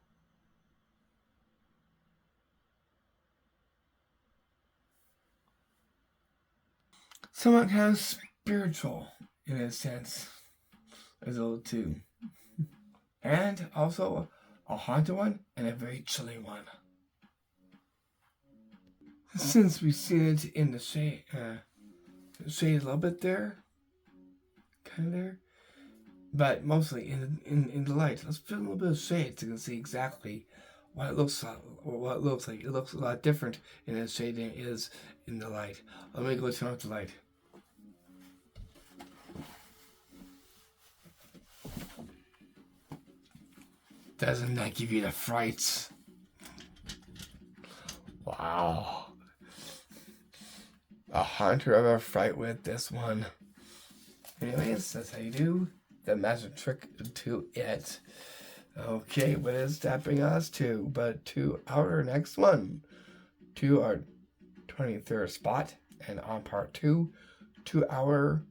somewhat kind of spiritual in a sense, as a little too. And also a haunted one and a very chilling one. Since we've seen it in the shade a little bit there, kind of there, but mostly in the light. Let's put a little bit of shade so you can see exactly what it looks like. It looks a lot different in the shade than it is in the light. Let me go turn off the light. Doesn't that give you the frights? Wow. A hunter of a fright with this one. Anyways, that's how you do the magic trick to it. Okay, what is that bring us to? But to our next one. To our 23rd spot. And on part 2, to our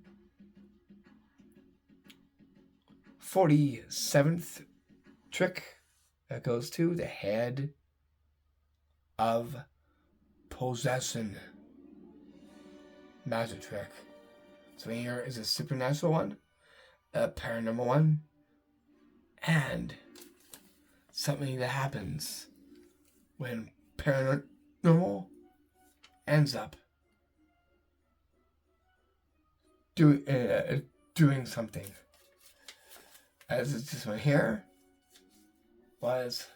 47th trick that goes to the head of possession magic trick. So here is a supernatural one, a paranormal one, and something that happens when paranormal ends up doing something. As this one here was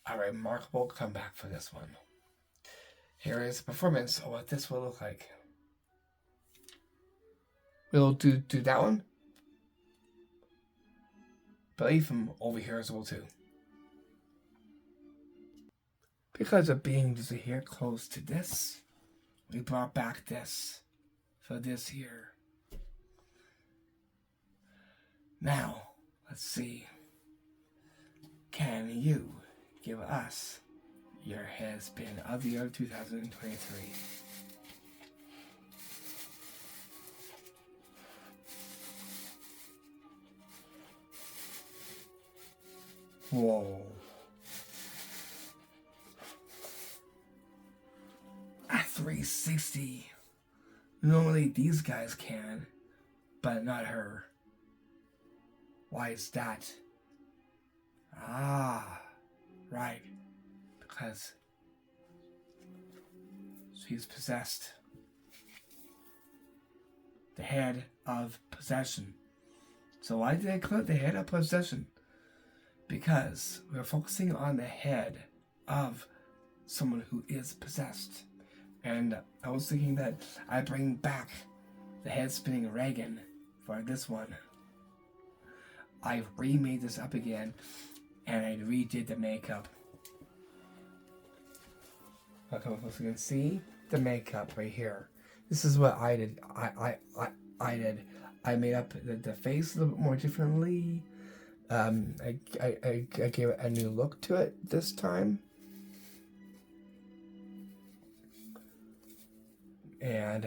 a remarkable comeback for this one. Here is a performance of what this will look like. We'll do that one. But leave him over here as well too. Because of being just here close to this, we brought back this for this here. Now, let's see. Can you give us your has-been of the year 2023? Whoa. A 360. Normally these guys can, but not her. Why is that? Ah, right. Because she's possessed. The head of possession. So why did I call it the head of possession? Because we're focusing on the head of someone who is possessed. And I was thinking that I bring back the head spinning Reagan for this one. I remade this up again and I redid the makeup. Okay, so you can see the makeup right here. This is what I did. I did. I made up the face a little bit more differently. I gave it a new look to it this time. And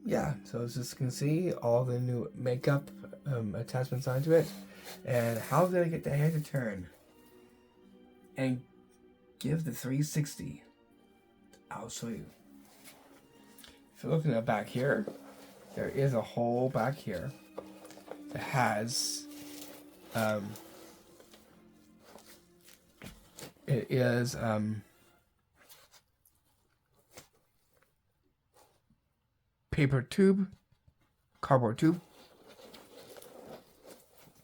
yeah, so as you can see, all the new makeup attachments onto it. And how did I get the head to turn and give the 360? I'll show you. If you're looking at back here, there is a hole back here that has it is paper tube, cardboard tube,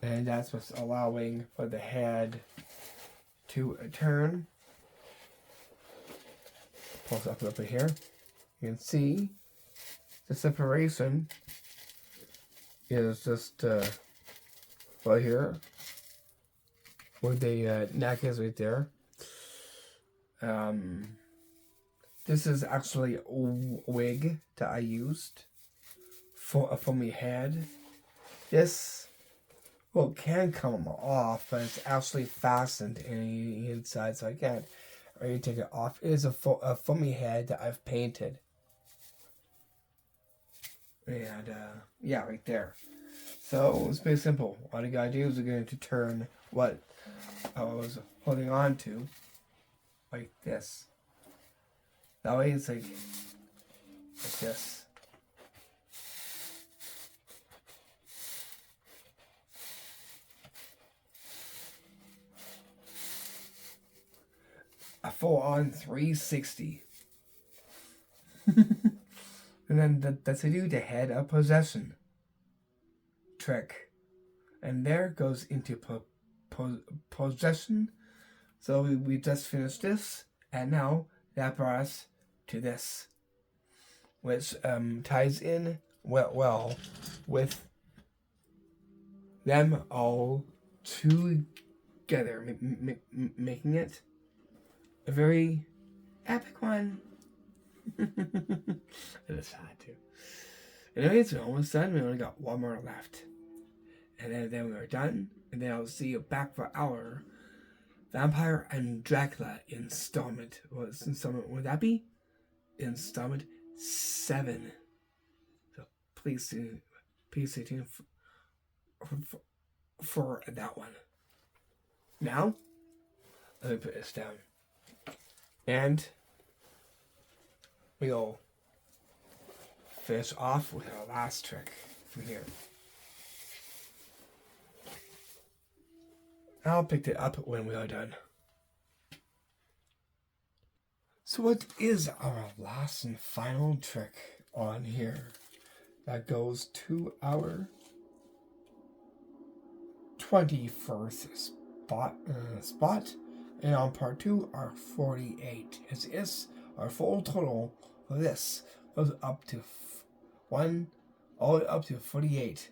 and that's what's allowing for the head to turn. Pull it up here. You can see the separation is just right here where the neck is right there. This is actually a wig that I used for my head. This, well, can come off, but it's actually fastened in the inside, so I can't really take it off. It is a foamy head that I've painted. And, yeah, right there. So, it's pretty simple. All you gotta do is you're going to turn what I was holding on to like this. That way it's like this. A full-on 360. And then that's to do the head of possession trick. And there goes into possession. So we just finished this, and now that brought us to this, which ties in well with them all together, making it a very epic one. It is sad too. Anyways, we're almost done. We only got one more left, and then we're done. And then I'll see you back for our Vampire and Dracula installment. What installment would that be? Installment 7. So please stay tuned for that one. Now, let me put this down. And we'll finish off with our last trick from here. I'll pick it up when we are done. So what is our last and final trick on here? That goes to our 21st spot. And on part 2, our 48. As is, our full total for this goes up to all the way up to 48.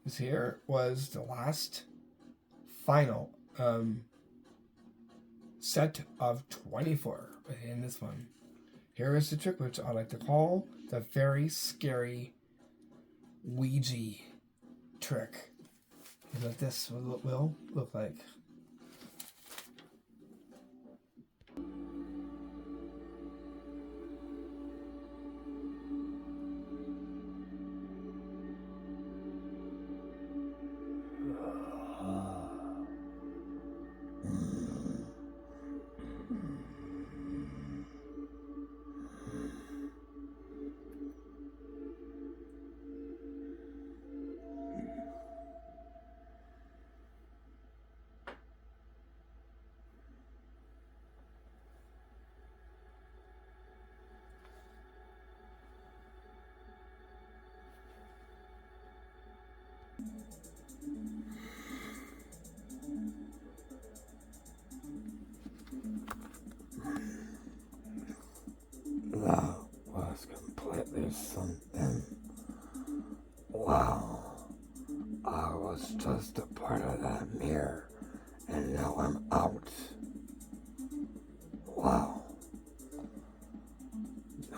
This here was the last final set of 24 within this one. Here is the trick, which I like to call the very scary Ouija trick. Is what this will look like. That was completely something. Wow. I was just a part of that mirror, and now I'm out. Wow.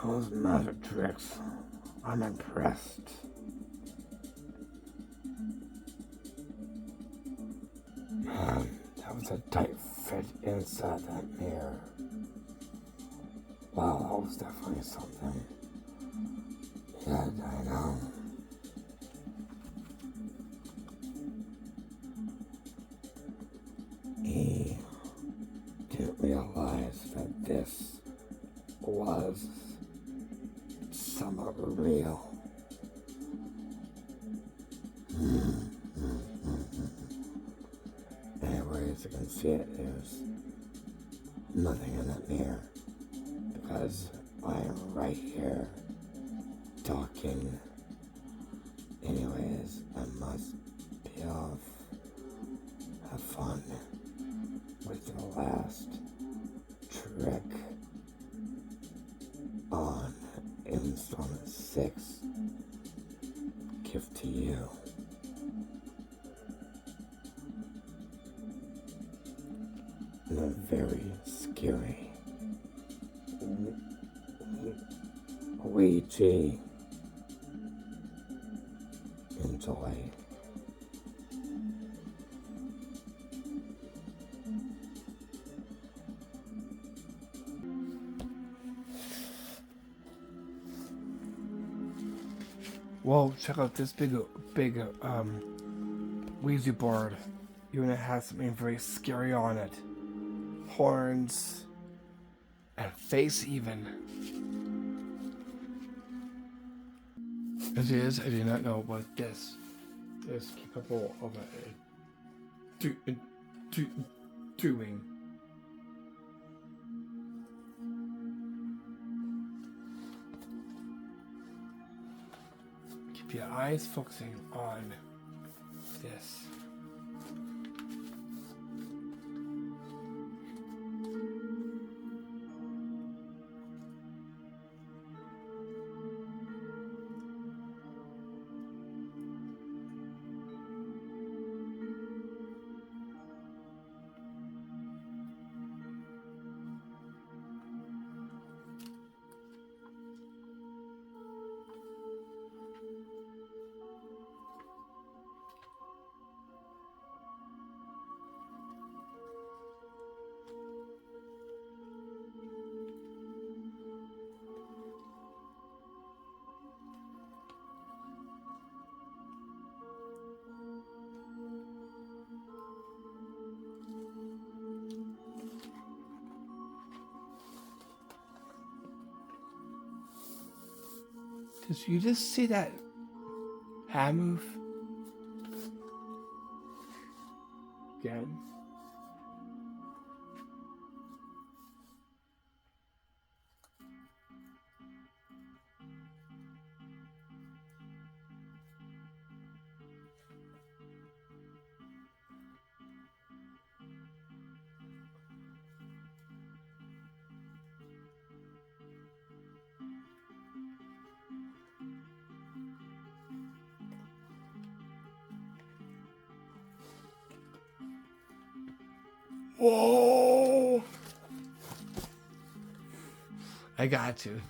Those magic tricks. I'm impressed. Man, that was a tight fit inside that mirror. Wow, that was definitely something. Yeah, I know. He didn't realize that this was somewhat real. Anyway, as you can see, there's nothing in that mirror. Because I am right here talking. Anyways, I must be off. Have fun with the last trick on installment 6. Gift to you. The very scary Ouija. Enjoy. Whoa, check out this big Ouija board. Even it has something very scary on it. Horns and face even. As it is, I do not know what this is capable of doing. Keep your eyes focusing on this. Did you just see that hand move? Again? Whoa! I got to.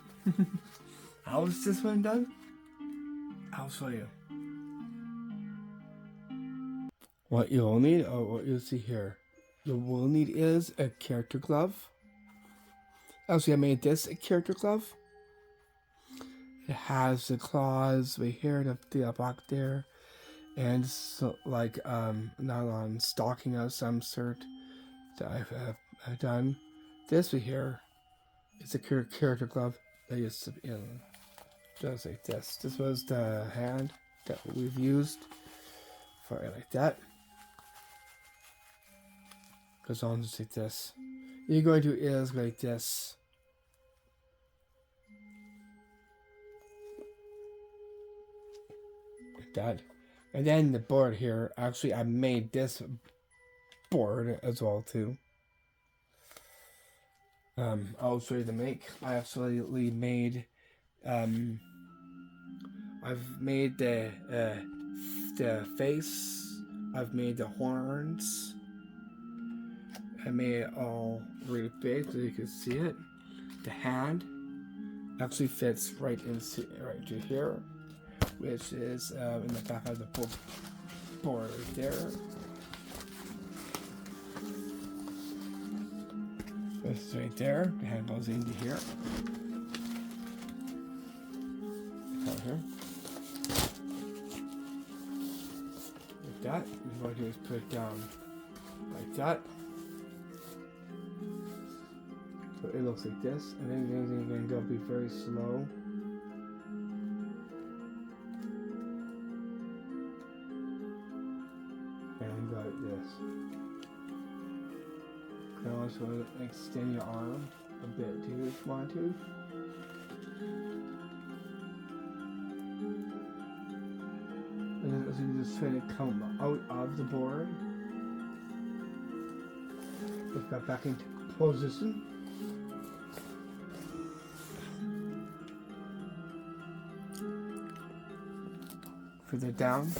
How is this one done? I'll show you. What you'll need, or what you'll see here, you will need is a character glove. Actually, I made this a character glove. It has the claws right here, the block there, and so, like nylon stocking of some sort that I've done. This right here is a character glove that used to be in just like this. This was the hand that we've used for it like that. Goes on just like this. You're going to do is like this. Like that. And then the board here, actually I made this board as well too. I'll show you the make. I absolutely made I've made the face, I've made the horns, I made it all really big so you can see it. The hand actually fits right to here, which is in the back of the board right there. It's right there. The hand goes into here. Out here. Like that. What I do is put it down like that. So it looks like this. And then you're going to go be very slow. And go like this. You can also extend your arm a bit too if you want to. And then as you just try to come out of the board, put that back into position. Further down.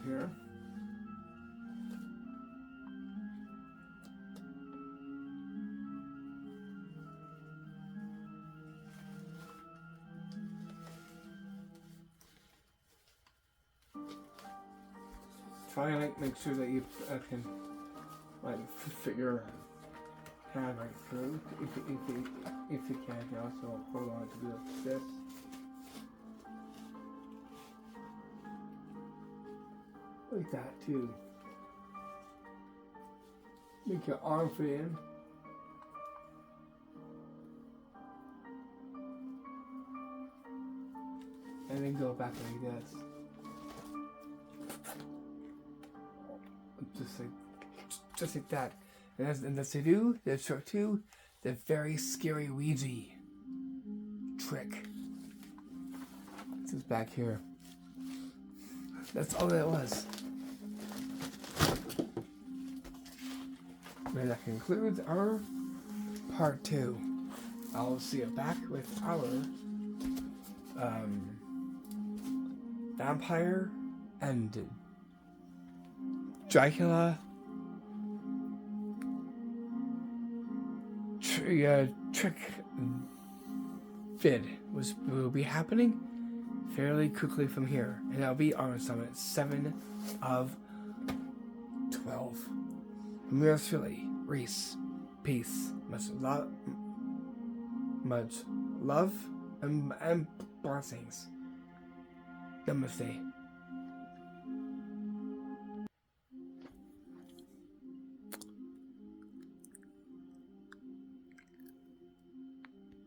Here. Try and make sure that you can fit your hand right through. If you can, you also hold on to do this. Like that too. Make your arm fit in. And then go back like this. Just like that. And that's to do, there's trick 2, the very scary Ouija trick. This is back here. That's all that was. And that concludes our part 2. I'll see you back with our vampire and Dracula trick vid will be happening fairly quickly from here, and that'll be on Summit 7 of 12. From yours truly, Reese. Peace. Much love and blessings. Namaste.